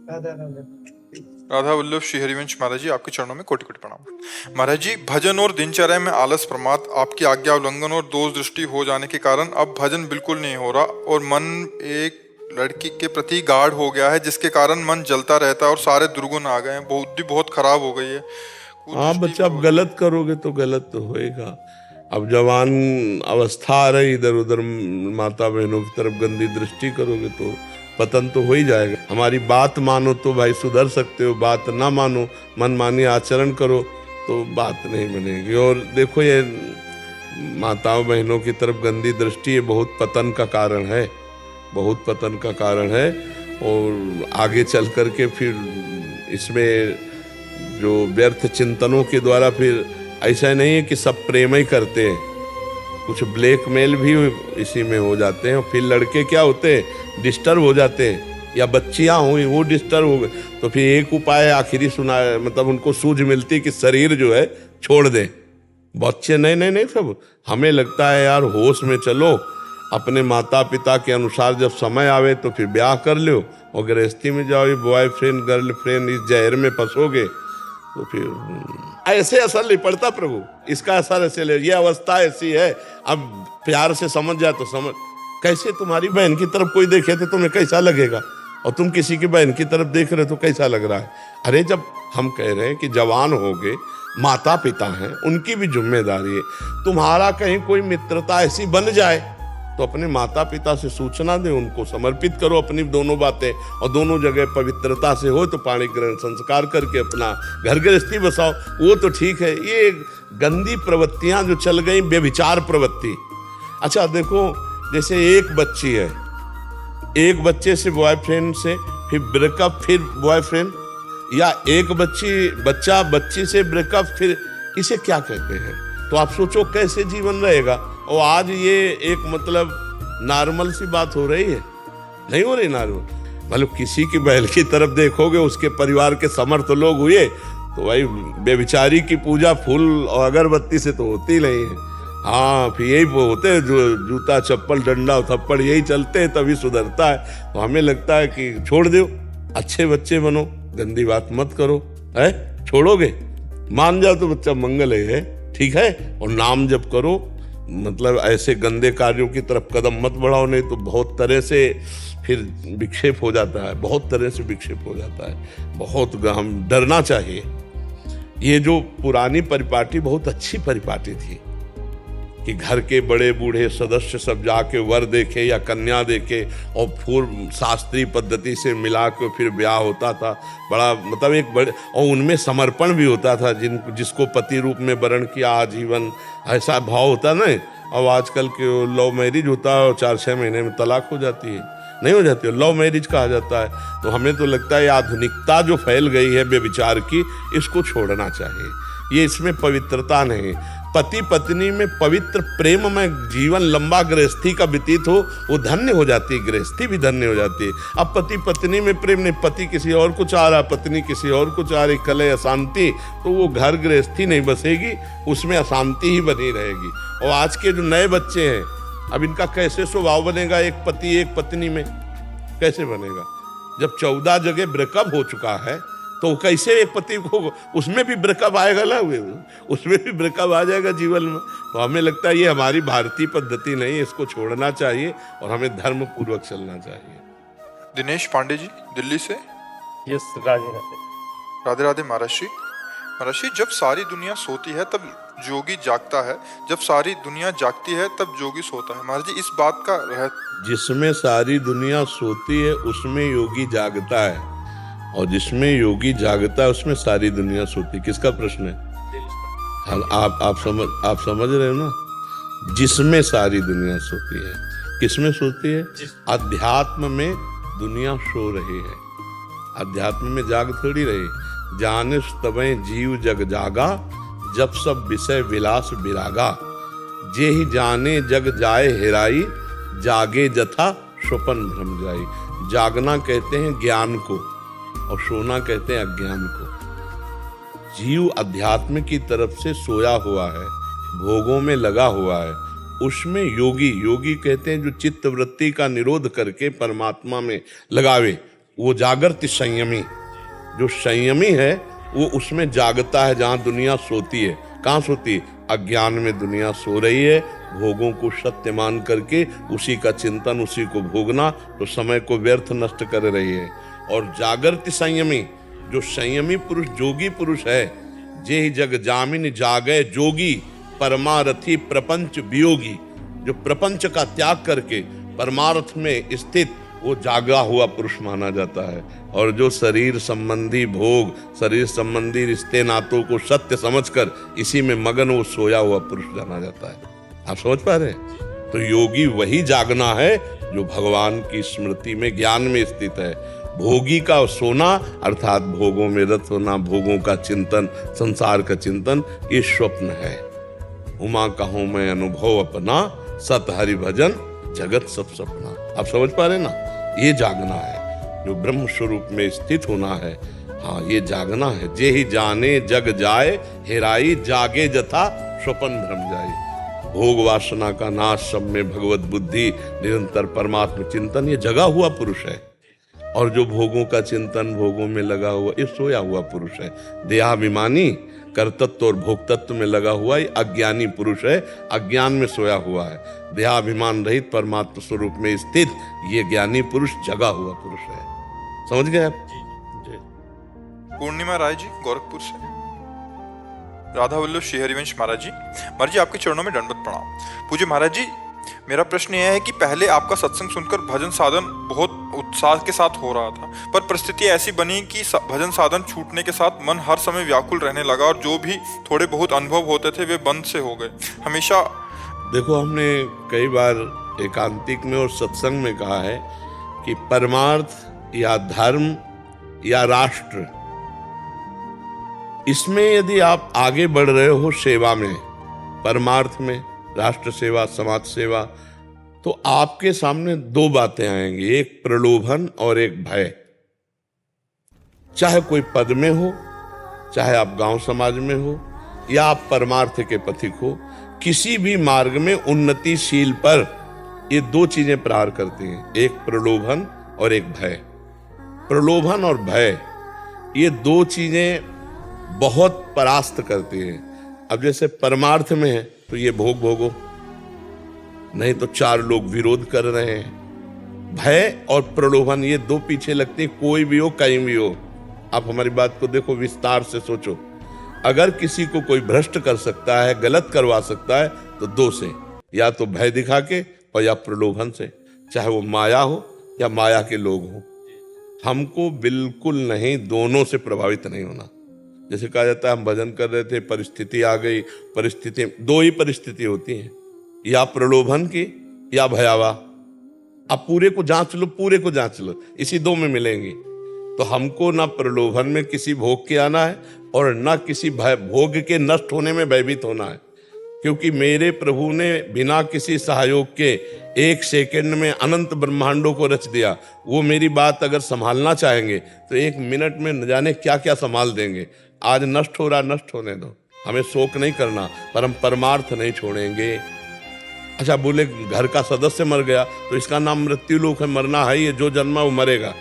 राधा राधा। राधा वल्लभ श्री हरिवंश महाराज जी, आपके चरणों में कोटि कोटि प्रणाम। महाराज जी, भजन और दिनचर्या में आलस, प्रमाद, आपकी आज्ञा उल्लंघन और दोष दृष्टि हो जाने के कारण अब भजन बिल्कुल नहीं हो रहा और मन एक लड़की के प्रति गाढ़ हो गया है, जिसके कारण मन जलता रहता है और सारे दुर्गुण आ गए हैं, बुद्धि बहुत खराब हो गई है। हाँ बच्चा, अब गलत करोगे तो गलत तो होएगा। अब जवान अवस्था आ रही, इधर उधर माता बहनों की तरफ गंदी दृष्टि करोगे तो पतन तो हो ही जाएगा। हमारी बात मानो तो भाई सुधर सकते हो, बात ना मानो, मनमानी आचरण करो तो बात नहीं बनेगी। और देखो, ये माताओं बहनों की तरफ गंदी दृष्टि ये बहुत पतन का कारण है, बहुत पतन का कारण है। और आगे चल कर के फिर इसमें जो व्यर्थ चिंतनों के द्वारा फिर ऐसा नहीं है कि सब प्रेम ही करते हैं, कुछ ब्लैकमेल भी इसी में हो जाते हैं। फिर लड़के क्या होते हैं, डिस्टर्ब हो जाते हैं, या बच्चियां हुई वो डिस्टर्ब हो गए, तो फिर एक उपाय आखिरी सुना, मतलब उनको सूझ मिलती कि शरीर जो है छोड़ दें। बच्चे नहीं नहीं नहीं, सब हमें लगता है यार होश में चलो, अपने माता पिता के अनुसार जब समय आवे तो फिर ब्याह कर लो, और गृहस्थी में जाओ, बॉयफ्रेंड गर्लफ्रेंड इस जहर में फंसोगे तो फिर ऐसे असर नहीं पड़ता प्रभु, इसका असर ऐसे ले, ये अवस्था ऐसी है। अब प्यार से समझ जाए तो समझ। कैसे तुम्हारी बहन की तरफ कोई देखे तो तुम्हें कैसा लगेगा, और तुम किसी की बहन की तरफ देख रहे हो तो कैसा लग रहा है। अरे जब हम कह रहे हैं कि जवान हो गए, माता पिता हैं, उनकी भी जिम्मेदारी है। तुम्हारा कहीं कोई मित्रता ऐसी बन जाए तो अपने माता पिता से सूचना दे, उनको समर्पित करो अपनी दोनों बातें, और दोनों जगह पवित्रता से हो तो पाणी ग्रहण संस्कार करके अपना घर गृहस्थी बसाओ, वो तो ठीक है। ये गंदी प्रवृत्तियां जो चल गई, व्यभिचार प्रवृत्ति। अच्छा देखो, जैसे एक बच्ची है, एक बच्चे से बॉयफ्रेंड से फिर ब्रेकअप, फिर बॉयफ्रेंड, या एक बच्चा बच्ची से ब्रेकअप, फिर इसे क्या कहते हैं? तो आप सोचो कैसे जीवन रहेगा। और आज ये एक मतलब नॉर्मल सी बात हो रही है, नहीं हो रही नॉर्मल। मतलब किसी की बहन की तरफ देखोगे, उसके परिवार के समर्थ लोग हुए तो भाई बेबिचारी की पूजा फूल और अगरबत्ती से तो होती नहीं है। हाँ, फिर यही होते हैं जो जूता चप्पल डंडा थप्पड़ यही चलते हैं, तभी सुधरता है। तो हमें लगता है कि छोड़ दो, अच्छे बच्चे बनो, गंदी बात मत करो, है छोड़ोगे, मान जाओ तो बच्चा मंगल है, ठीक है। और नाम जप करो, मतलब ऐसे गंदे कार्यों की तरफ कदम मत बढ़ाओ, नहीं तो बहुत तरह से फिर विक्षेप हो जाता है, बहुत तरह से विक्षेप हो जाता है। बहुत हम डरना चाहिए। ये जो पुरानी परिपाटी बहुत अच्छी परिपाटी थी कि घर के बड़े बूढ़े सदस्य सब जाके वर देखे या कन्या देखे, और पूर्व शास्त्रीय पद्धति से मिला के फिर ब्याह होता था। बड़ा मतलब एक बड़े, और उनमें समर्पण भी होता था, जिसको पति रूप में वरण किया आजीवन, ऐसा भाव होता ना। और आजकल के लव मैरिज होता है और 4-6 महीने में तलाक हो जाती है, नहीं हो जाती है, लव मैरिज कहा जाता है। तो हमें तो लगता है आधुनिकता जो फैल गई है व्यभिचार की, इसको छोड़ना चाहिए। ये इसमें पवित्रता नहीं। पति पत्नी में पवित्र प्रेम में जीवन लंबा गृहस्थी का व्यतीत हो, वो धन्य हो जाती है, गृहस्थी भी धन्य हो जाती है। अब पति पत्नी में प्रेम नहीं, पति किसी और को चाह रहा, पत्नी किसी और को चाह रही, कलह अशांति, तो वो घर गृहस्थी नहीं बसेगी, उसमें अशांति ही बनी रहेगी। और आज के जो नए बच्चे हैं, अब इनका कैसे स्वभाव बनेगा एक पति एक पत्नी में, कैसे बनेगा? जब 14 जगह ब्रेकअप हो चुका है तो कैसे एक पति को, उसमें भी ब्रेकअप आएगा ना, उसमें भी ब्रेकअप आ जाएगा जीवन में। तो हमें लगता है ये हमारी भारतीय पद्धति नहीं है, इसको छोड़ना चाहिए और हमें धर्म पूर्वक चलना चाहिए। दिनेश पांडे जी, दिल्ली से। यस, राधे राधे। राधे राधे महाराज जी। महाराज जी, जब सारी दुनिया सोती है तब जोगी जागता है, जब सारी दुनिया जागती है तब जोगी सोता है। महाराज जी, इस बात का जिसमें सारी दुनिया सोती है उसमें योगी जागता है, और जिसमें योगी जागता है उसमें सारी दुनिया सोती। किसका प्रश्न है? आप समझ रहे हो ना? जिसमें सारी दुनिया सोती है, किसमें सोती है? अध्यात्म में दुनिया सो रही है, अध्यात्म में जाग थोड़ी रही। जानिस तबे जीव जग जागा, जब सब विषय विलास विरागा। जे ही जाने जग जाए हेराई, जागे जथा स्वपन भ्रम जाई। जागना कहते हैं ज्ञान को, और सोना कहते हैं अज्ञान को। जीव अध्यात्म की तरफ से सोया हुआ है, भोगों में लगा हुआ है, उसमें योगी कहते हैं जो चित्त वृत्ति का निरोध करके परमात्मा में लगावे, वो जागृति संयमी, जो संयमी है वो उसमें जागता है जहां दुनिया सोती है। कहाँ सोती है? अज्ञान में दुनिया सो रही है, भोगों को सत्य मान करके उसी का चिंतन, उसी को भोगना, तो समय को व्यर्थ नष्ट कर रही है। और जागृति संयमी, जो संयमी पुरुष, जोगी पुरुष है, जे ही जग जामिन जागे जोगी, परमारथी प्रपंच वियोगी, जो प्रपंच का त्याग करके परमार्थ में स्थित, वो जागा हुआ पुरुष माना जाता है। और जो शरीर संबंधी भोग, शरीर संबंधी रिश्ते नातों को सत्य समझकर इसी में मगन, वो सोया हुआ पुरुष जाना जाता है। आप समझ पा रहे हैं? तो योगी वही जागना है जो भगवान की स्मृति में, ज्ञान में स्थित है। भोगी का सोना अर्थात भोगों में रत होना, भोगों का चिंतन, संसार का चिंतन, ये स्वप्न है। उमा कहूं मैं अनुभव अपना, सत हरि भजन जगत सब सपना। आप समझ पा रहे ना? ये जागना है, जो ब्रह्म स्वरूप में स्थित होना है। हाँ, ये जागना है। जे ही जाने जग जाए, हेराई जागे जथा स्वपन भ्रम जाए। भोग वासना का नाश, सब में भगवत बुद्धि, निरंतर परमात्मा चिंतन, ये जगा हुआ पुरुष है। और जो भोगों का चिंतन, भोगों में लगा हुआ, ये सोया हुआ पुरुष है। देहाभिमानी, कर्तत्व और भोक्तत्व में लगा हुआ ये अज्ञानी पुरुष है, अज्ञान में सोया हुआ है। देहाभिमान रहित परमात्मा स्वरूप में स्थित ये ज्ञानी पुरुष जगा हुआ पुरुष है। समझ गए आप? पूर्णिमा राय जी गोरखपुर से। राधा वल्लभ श्री हरिवंश महाराज जी, महाराज जी आपके चरणों में दंडवत प्रणाम। पूज्य महाराज जी, मेरा प्रश्न यह है कि पहले आपका सत्संग सुनकर भजन साधन बहुत उत्साह के साथ हो रहा था, पर परिस्थिति ऐसी बनी कि भजन साधन छूटने के साथ मन हर समय व्याकुल रहने लगा और जो भी थोड़े बहुत अनुभव होते थे वे बंद से हो गए। हमेशा देखो, हमने कई बार एकांतिक में और सत्संग में कहा है कि परमार्थ या धर्म या राष्ट्र, इसमें यदि आप आगे बढ़ रहे हो सेवा में, परमार्थ में, राष्ट्र सेवा, समाज सेवा, तो आपके सामने दो बातें आएंगी, एक प्रलोभन और एक भय। चाहे कोई पद में हो, चाहे आप गांव समाज में हो, या आप परमार्थ के पथिक हो, किसी भी मार्ग में उन्नतिशील पर ये दो चीजें प्रहार करती हैं, एक प्रलोभन और एक भय। प्रलोभन और भय, ये दो चीजें बहुत परास्त करती हैं। अब जैसे परमार्थ में है तो ये भोग भोगो, नहीं तो चार लोग विरोध कर रहे हैं। भय और प्रलोभन ये दो पीछे लगते, कोई भी हो, कहीं भी हो। आप हमारी बात को देखो, विस्तार से सोचो। अगर किसी को कोई भ्रष्ट कर सकता है, गलत करवा सकता है, तो दो से, या तो भय दिखा के और या प्रलोभन से, चाहे वो माया हो या माया के लोग हो। हमको बिल्कुल नहीं, दोनों से प्रभावित नहीं होना। जैसे कहा जाता है, हम भजन कर रहे थे, परिस्थिति आ गई। परिस्थिति, दो ही परिस्थिति होती हैं, या प्रलोभन की या भयावह। अब पूरे को जांच लो, पूरे को जांच लो, इसी दो में मिलेंगी। तो हमको ना प्रलोभन में किसी भोग के आना है और ना किसी भोग के नष्ट होने में भयभीत होना है। क्योंकि मेरे प्रभु ने बिना किसी सहयोग के एक सेकंड में अनंत ब्रह्मांडों को रच दिया। वो मेरी बात अगर संभालना चाहेंगे तो एक मिनट में न जाने क्या क्या संभाल देंगे। आज नष्ट हो रहा, नष्ट होने दो, हमें शोक नहीं करना, पर हम परमार्थ नहीं छोड़ेंगे। अच्छा, बोले घर का सदस्य मर गया तो इसका नाम मृत्यु लोक है, मरना है, ये जो जन्मा वो मरेगा।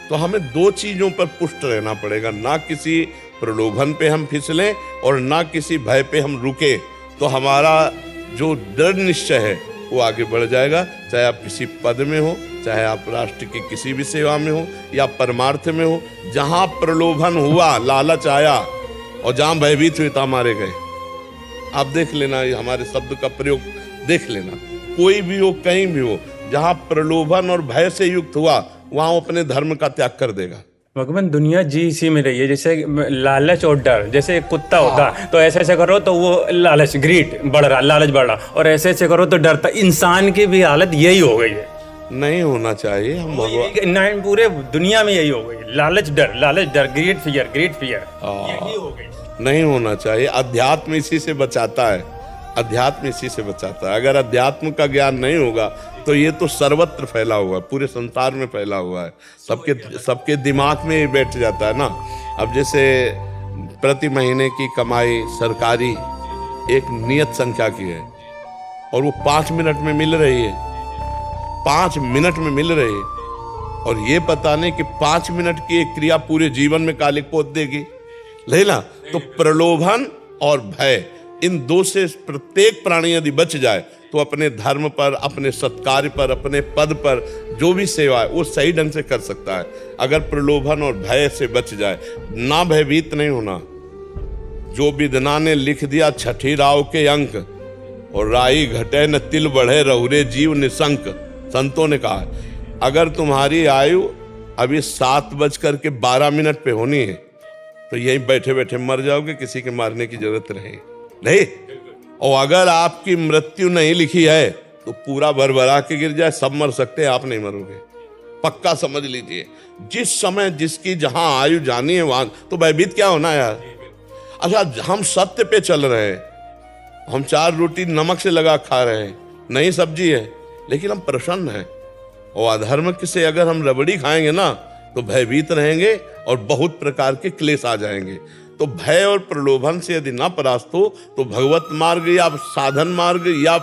तो हमें दो चीजों पर पुष्ट रहना पड़ेगा, ना किसी प्रलोभन पे हम फिसलें और ना किसी भय पे हम रुके। तो हमारा जो दृढ़ निश्चय है वो आगे बढ़ जाएगा। चाहे आप किसी पद में हो, चाहे आप राष्ट्र की किसी भी सेवा में हो या परमार्थ में हो, जहां प्रलोभन हुआ, लालच आया और जहां भयभीत हुए तो मारे गए। आप देख लेना, ये हमारे शब्द का प्रयोग देख लेना, कोई भी हो, कहीं भी हो, जहां प्रलोभन और भय से युक्त हुआ वहां अपने धर्म का त्याग कर देगा। भगवान, दुनिया जी इसी में रही है। जैसे लालच और डर, जैसे एक कुत्ता होता तो ऐसे ऐसे करो तो वो लालच, ग्रीड बढ़ रहा, लालच बढ़ रहा, और ऐसे ऐसे करो तो डरता। इंसान की भी हालत यही हो गई है। नहीं होना चाहिए। हम भगवान, पूरे दुनिया में यही हो गई, लालच डर, ग्रेट फियर यही हो गई। नहीं होना चाहिए। अध्यात्म इसी से बचाता है, अध्यात्म इसी से बचाता है। अगर अध्यात्म का ज्ञान नहीं होगा तो ये तो सर्वत्र फैला हुआ है, पूरे संसार में फैला हुआ है, सबके दिमाग में ही बैठ जाता है ना। अब जैसे प्रति महीने की कमाई सरकारी एक नियत संख्या की है और वो 5 मिनट में मिल रही है, 5 मिनट में मिल रही है, और ये पता नहीं कि 5 मिनट की एक क्रिया पूरे जीवन में कालिक पोत देगी, लेना। तो प्रलोभन और भय, इन दो से प्रत्येक प्राणी यदि बच जाए तो अपने धर्म पर, अपने सत्कार्य पर, अपने पद पर जो भी सेवा है वो सही ढंग से कर सकता है। अगर प्रलोभन और भय से बच जाए, ना भयभीत नहीं होना। जो विदना ने लिख दिया छठी राव के अंक, और राई घटे न तिल बढ़े रहुरे जीव निशंक। संतों ने कहा अगर तुम्हारी आयु अभी 7:12 पे होनी है तो यहीं बैठे बैठे मर जाओगे, किसी के मारने की जरूरत नहीं। और अगर आपकी मृत्यु नहीं लिखी है तो पूरा भरभरा के गिर जाए, सब मर सकते हैं, आप नहीं मरोगे। पक्का समझ लीजिए, जिस समय जिसकी जहां आयु जानी है वहां तो भयभीत क्या होना यार। अच्छा, हम सत्य पे चल रहे हैं, हम 4 रोटी नमक से लगा खा रहे हैं, नई सब्जी है, लेकिन हम प्रसन्न हैं। और अधर्म से अगर हम रबड़ी खाएंगे ना तो भयभीत रहेंगे और बहुत प्रकार के क्लेश आ जाएंगे। तो भय और प्रलोभन से यदि ना परास्त हो तो भगवत मार्ग या साधन मार्ग या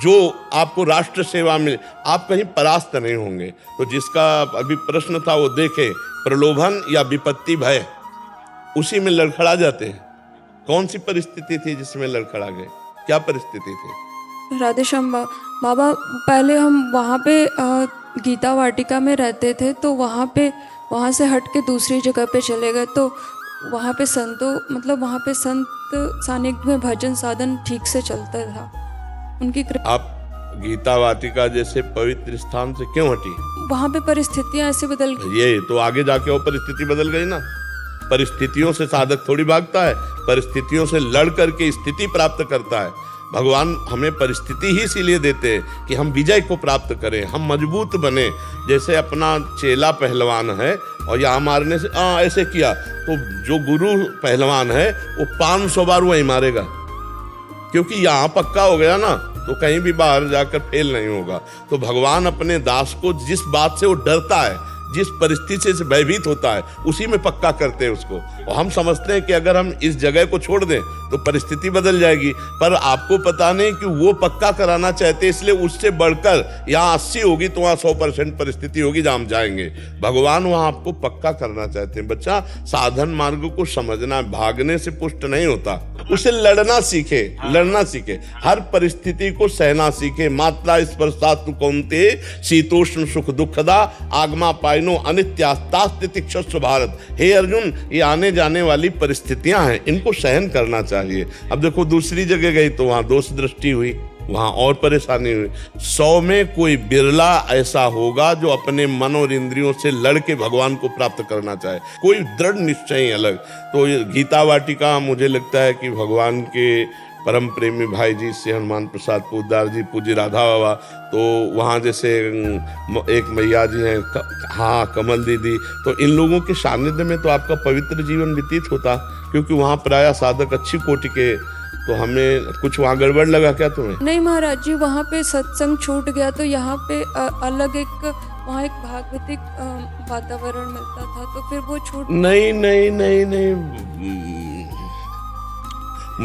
जो आपको राष्ट्र सेवा मिले, आप कहीं परास्त नहीं होंगे। तो जिसका अभी प्रश्न था वो देखे, प्रलोभन या विपत्ति भय, उसी में लड़खड़ा जाते हैं। कौन सी परिस्थिति थी जिसमें लड़खड़ा गए, क्या परिस्थिति थी? राधे श्याम बाबा, पहले हम वहाँ पे गीता वाटिका में रहते थे, तो वहाँ से हट के दूसरी जगह पे चले गए। तो वहाँ पे वहाँ पे संत सानिध्य में भजन साधन ठीक से चलता था, उनकी कृपा। आप गीता वाटिका जैसे पवित्र स्थान से क्यों हटी? वहाँ पे परिस्थितियाँ ऐसे बदल गई। ये तो आगे जाके वो परिस्थिति बदल गई ना। परिस्थितियों से साधक थोड़ी भागता है, परिस्थितियों से लड़ करके स्थिति प्राप्त करता है। भगवान हमें परिस्थिति ही इसीलिए देते हैं कि हम विजय को प्राप्त करें, हम मजबूत बने। जैसे अपना चेला पहलवान है और यहाँ मारने से ऐसे किया तो जो गुरु पहलवान है वो 500 बार वही मारेगा, क्योंकि यहाँ पक्का हो गया ना, तो कहीं भी बाहर जाकर फेल नहीं होगा। तो भगवान अपने दास को जिस बात से वो डरता है, जिस परिस्थिति से भयभीत होता है, उसी में पक्का करते हैं उसको। और हम समझते हैं कि अगर हम इस जगह को छोड़ दें तो परिस्थिति बदल जाएगी, पर आपको पता नहीं कि वो पक्का कराना चाहते, इसलिए उससे बढ़कर यहाँ 80 होगी तो वहाँ 100% परिस्थिति होगी जहाँ हम जाएंगे। भगवान वहाँ आपको पक्का करना चाहते हैं। बच्चा, साधन मार्ग को समझना, भागने से पुष्ट नहीं होता, उसे लड़ना सीखे, हर परिस्थिति को सहना सीखे। मात्रा स्पर्शास्तु कौन्ते शीतोष्ण सुख दुखदा आगमा पाइनो अनित्यास्तास्ति तिक्षस्व भारत। हे अर्जुन, ये आने जाने वाली परिस्थितियां हैं, इनको सहन करना चाहिए। अब देखो, दूसरी जगह गई तो वहां दोष दृष्टि हुई, वहां और परेशानी हुई। 100 में कोई बिरला ऐसा होगा जो अपने मन और इंद्रियों से लड़के भगवान को प्राप्त करना चाहे, कोई दृढ़ निश्चय अलग। तो गीता वाटिका मुझे लगता है कि भगवान के परम प्रेमी भाई जी से हनुमान प्रसाद पोद्दार जी, पूज्य राधा बाबा, तो वहाँ जैसे एक मैया जी हैं, हाँ कमल दीदी, तो इन लोगों के सानिध्य में तो आपका पवित्र जीवन व्यतीत होता, क्योंकि वहाँ प्रायः साधक अच्छी कोटि के। तो हमें कुछ वहाँ गड़बड़ लगा क्या तुम्हें? नहीं महाराज जी, वहाँ पे सत्संग छूट गया तो यहाँ पे अलग वहाँ एक भागवतिक वातावरण मिलता था, तो फिर वो छूट। नहीं,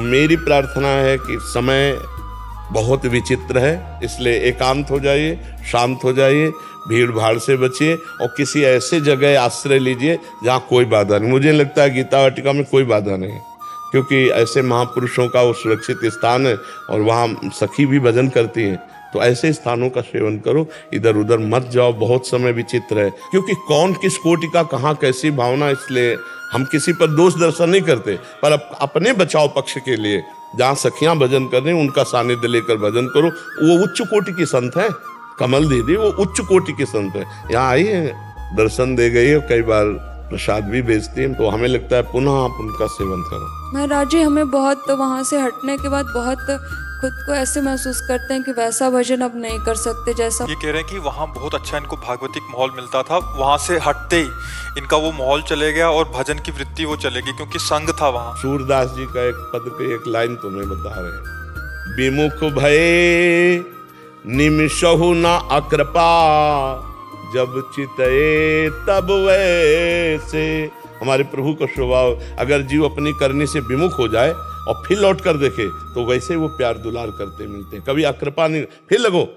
मेरी प्रार्थना है कि समय बहुत विचित्र है, इसलिए एकांत हो जाइए, शांत हो जाइए, भीड़ भाड़ से बचिए और किसी ऐसे जगह आश्रय लीजिए जहाँ कोई बाधा नहीं। मुझे लगता है गीता वाटिका में कोई बाधा नहीं है, क्योंकि ऐसे महापुरुषों का वो सुरक्षित स्थान है और वहाँ सखी भी भजन करती हैं। तो ऐसे स्थानों का सेवन करो, इधर उधर मत जाओ। बहुत समय विचित्र है, क्योंकि कौन किस कोटि का कहाँ कैसी भावना, इसलिए हम किसी पर दोष दर्शन नहीं करते, पर अपने बचाव पक्ष के लिए जहाँ सखियां भजन कर रही हैं उनका सानिध्य लेकर भजन करो। वो उच्च कोटि की संत है, कमल दीदी वो उच्च कोटि की संत है, यहाँ आई है, दर्शन दे गई है, कई बार प्रसाद भी बेचती हैं। तो हमें लगता है पुनः आप उनका सेवन करो। महाराज जी, हमें बहुत वहाँ से हटने के बाद बहुत खुद को ऐसे महसूस करते हैं कि वैसा भजन अब नहीं कर सकते जैसा। ये कह रहे हैं कि वहाँ बहुत अच्छा इनको भागवतिक माहौल मिलता था, वहाँ से हटते ही इनका वो माहौल चले गया और भजन की वृत्ति वो चलेगी, क्योंकि संग था वहाँ। सूरदास जी का एक पद पे एक लाइन तुम्हें बता रहे हैं, विमुख भये निमिषहु न अकृपा जब चितए तब वैसे। हमारे प्रभु का स्वभाव, अगर जीव अपनी करनी से विमुख हो जाए और फिर लौट कर देखे तो वैसे वो प्यार दुलार करते मिलते हैं। कभी अकृपा नहीं, फिर लगो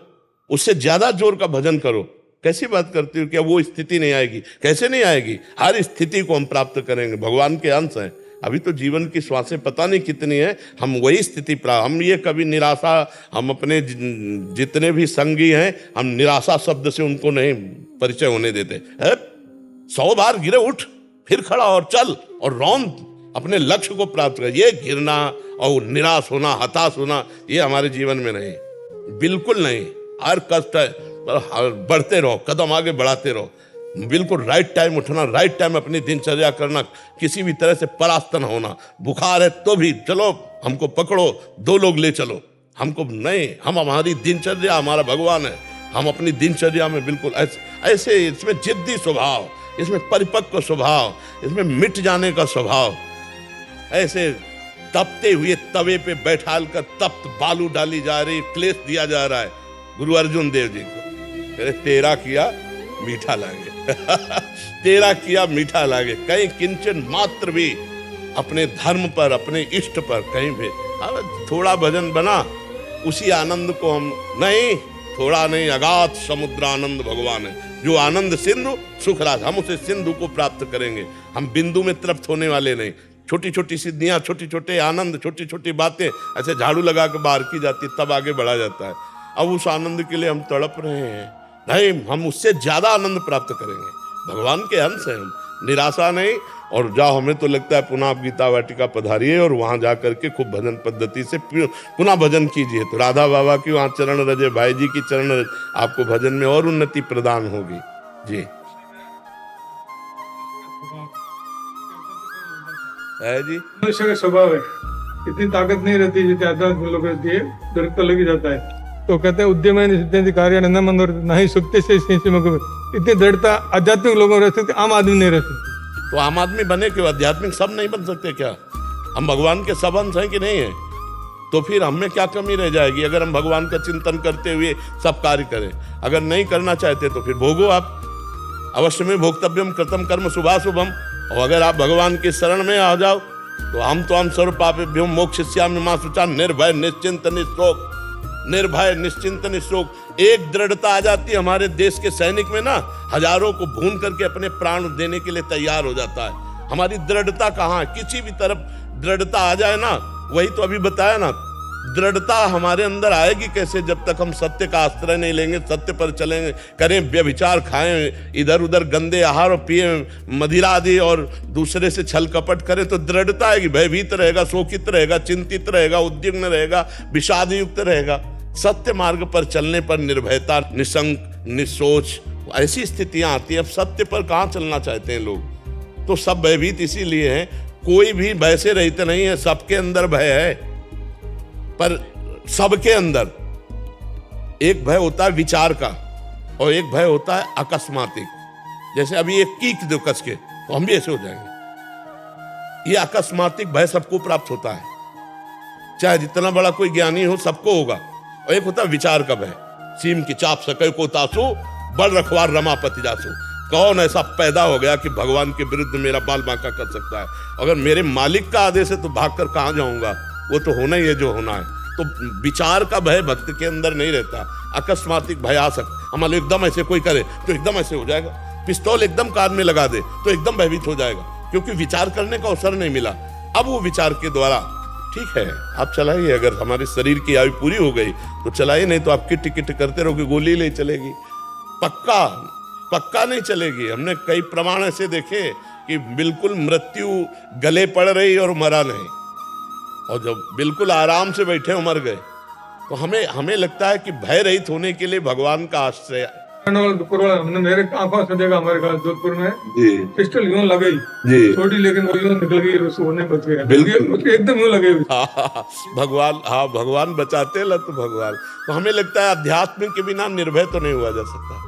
उससे ज्यादा जोर का भजन करो, कैसी बात करती हो? क्या वो स्थिति नहीं आएगी? कैसे नहीं आएगी? हर स्थिति को हम प्राप्त करेंगे, भगवान के अंश हैं। अभी तो जीवन की श्वासें पता नहीं कितनी है, हम वही स्थिति प्राप्त। हम ये कभी निराशा, हम अपने जितने भी संगी हैं, हम निराशा शब्द से उनको नहीं परिचय होने देते। 100 बार गिरे उठ, फिर खड़ा और चल और रौंद, अपने लक्ष्य को प्राप्त कर। ये गिरना और निराश होना, हताश होना, ये हमारे जीवन में नहीं, बिल्कुल नहीं। हर कष्ट है पर बढ़ते रहो, कदम आगे बढ़ाते रहो। बिल्कुल राइट टाइम उठना, राइट टाइम अपनी दिनचर्या करना, किसी भी तरह से परास्त न होना। बुखार है तो भी चलो, हमको पकड़ो, 2 लोग ले चलो, हमको नहीं, हम हमारी दिनचर्या, हमारा भगवान है। हम अपनी दिनचर्या में बिल्कुल ऐसे इसमें जिद्दी स्वभाव, इसमें परिपक्व स्वभाव, इसमें मिट जाने का स्वभाव, ऐसे तपते हुए तवे पे बैठाल कर तप्त बालू डाली जा रही, क्लेश दिया जा रहा है गुरु अर्जुन देव जी को। तेरा किया मीठा लागे तेरा किया मीठा लागे। कहीं किंचन मात्र भी अपने धर्म पर, अपने इष्ट पर कहीं भी अब थोड़ा भजन बना, उसी आनंद को हम नहीं, थोड़ा नहीं, अगाध समुद्र आनंद भगवान है। जो आनंद सिंधु सुखराज, हम उसे सिंधु को प्राप्त करेंगे। हम बिंदु में तृप्त होने वाले नहीं। छोटी छोटी सिद्धियां, छोटी छोटे आनंद, छोटी छोटी बातें ऐसे झाड़ू लगा के बाहर की जाती, तब आगे बढ़ा जाता है। अब उस आनंद के लिए हम तड़प रहे हैं, नहीं, हम उससे ज्यादा आनंद प्राप्त करेंगे। भगवान के अंश हैं हम, निराशा नहीं। और जाओ, हमें तो लगता है पुनः आप गीता वाटिका पधारिए और वहां जाकर के खूब भजन पद्धति से पुनः भजन कीजिए, तो राधा बाबा की वहां चरण रजे, भाई जी की चरण रज, आपको भजन में और उन्नति प्रदान होगी। जी है जी, मनुष्य का स्वभाव है, इतनी ताकत नहीं रहती जितनी आध्यात्मिक लोग रहती है, डर तो लग ही जाता है। तो कहते हैं उद्यम कार्य न मंदोर नहीं सुखते से इतनी दृढ़ता आध्यात्मिक लोगों में रहती, आम आदमी नहीं रहती। तो आम आदमी बने क्यों? आध्यात्मिक सब नहीं बन सकते क्या? हम भगवान के सब अंश हैं कि नहीं है? तो फिर हमें क्या कमी रह जाएगी अगर हम भगवान का चिंतन करते हुए सब कार्य करें? अगर नहीं करना चाहते तो फिर भोगो आप, अवश्य में भोक्तव्यम कृतम कर्म शुभाशुभम। और अगर आप भगवान की शरण में आ जाओ तो हम सर्व पापेभ्यो मोक्षयिष्यामि मा शुचा, निर्भय निश्चिंत निशोक, निर्भय निश्चिंत निशोक। एक दृढ़ता आ जाती है हमारे देश के सैनिक में ना, हजारों को भून करके अपने प्राण देने के लिए तैयार हो जाता है। हमारी दृढ़ता कहाँ है? किसी भी तरफ दृढ़ता आ जाए ना, वही तो अभी बताया ना, दृढ़ता हमारे अंदर आएगी कैसे? जब तक हम सत्य का आश्रय नहीं लेंगे, सत्य पर चलेंगे, करें व्यभिचार, खाएं इधर उधर गंदे आहार और पिए मदिरा आदि और दूसरे से छल कपट करें, तो दृढ़ता आएगी। भयभीत रहेगा, शोकित रहेगा, चिंतित रहेगा, उद्विग्न रहेगा, विषाद युक्त रहेगा। सत्य मार्ग पर चलने पर निर्भयता, निशंक, निसोच, ऐसी स्थितियां आती है। अब सत्य पर कहाँ चलना चाहते हैं लोग? तो सब भयभीत इसीलिए हैं। कोई भी भय से रहित नहीं है, सबके अंदर भय है, पर सबके अंदर एक भय होता है विचार का और एक भय होता है अकस्मातिक। जैसे अभी एक कीक दो कस के तो हम भी ऐसे हो जाएंगे। ये अकस्मातिक भय सबको प्राप्त होता है, चाहे जितना बड़ा कोई ज्ञानी हो, सबको होगा। और एक होता है विचार का भय, सीम की चाप सके को तासु, बड़ रखवार रमापति जासु। कौन ऐसा पैदा हो गया कि भगवान के विरुद्ध मेरा बाल बांका कर सकता है? अगर मेरे मालिक का आदेश है तो भागकर कहाँ जाऊंगा? वो तो होना ही है जो होना है। तो विचार का भय भक्त के अंदर नहीं रहता। अकस्मातिक भय आ सकता, हमारे एकदम ऐसे कोई करे तो एकदम ऐसे हो जाएगा, पिस्तौल एकदम कान में लगा दे तो एकदम भयभीत हो जाएगा, क्योंकि विचार करने का अवसर नहीं मिला। अब वो विचार के द्वारा ठीक है आप चलाइए, अगर हमारे शरीर की आयु पूरी हो गई तो चलाइए, नहीं तो आप किट किट करते रहोगे, गोली नहीं चलेगी, पक्का नहीं चलेगी। हमने कई प्रमाण ऐसे देखे कि बिल्कुल मृत्यु गले पड़ रही और मरा नहीं, और जब बिल्कुल आराम से बैठे और मर गए। तो हमें लगता है कि भय रहित होने के लिए भगवान का आश्रय। हमने मेरे आंखों से देखा, हमारे घर जोधपुर में जी पिस्टल यूं लगी जी, छोटी, लेकिन वो यूं निकल गई, उसको होने बच गया, बिल्कुल उसके एकदम यूं लगे। भगवान, हाँ भगवान बचाते ला तो भगवान। तो हमें लगता है अध्यात्म के बिना निर्भय तो नहीं हुआ जा सकता,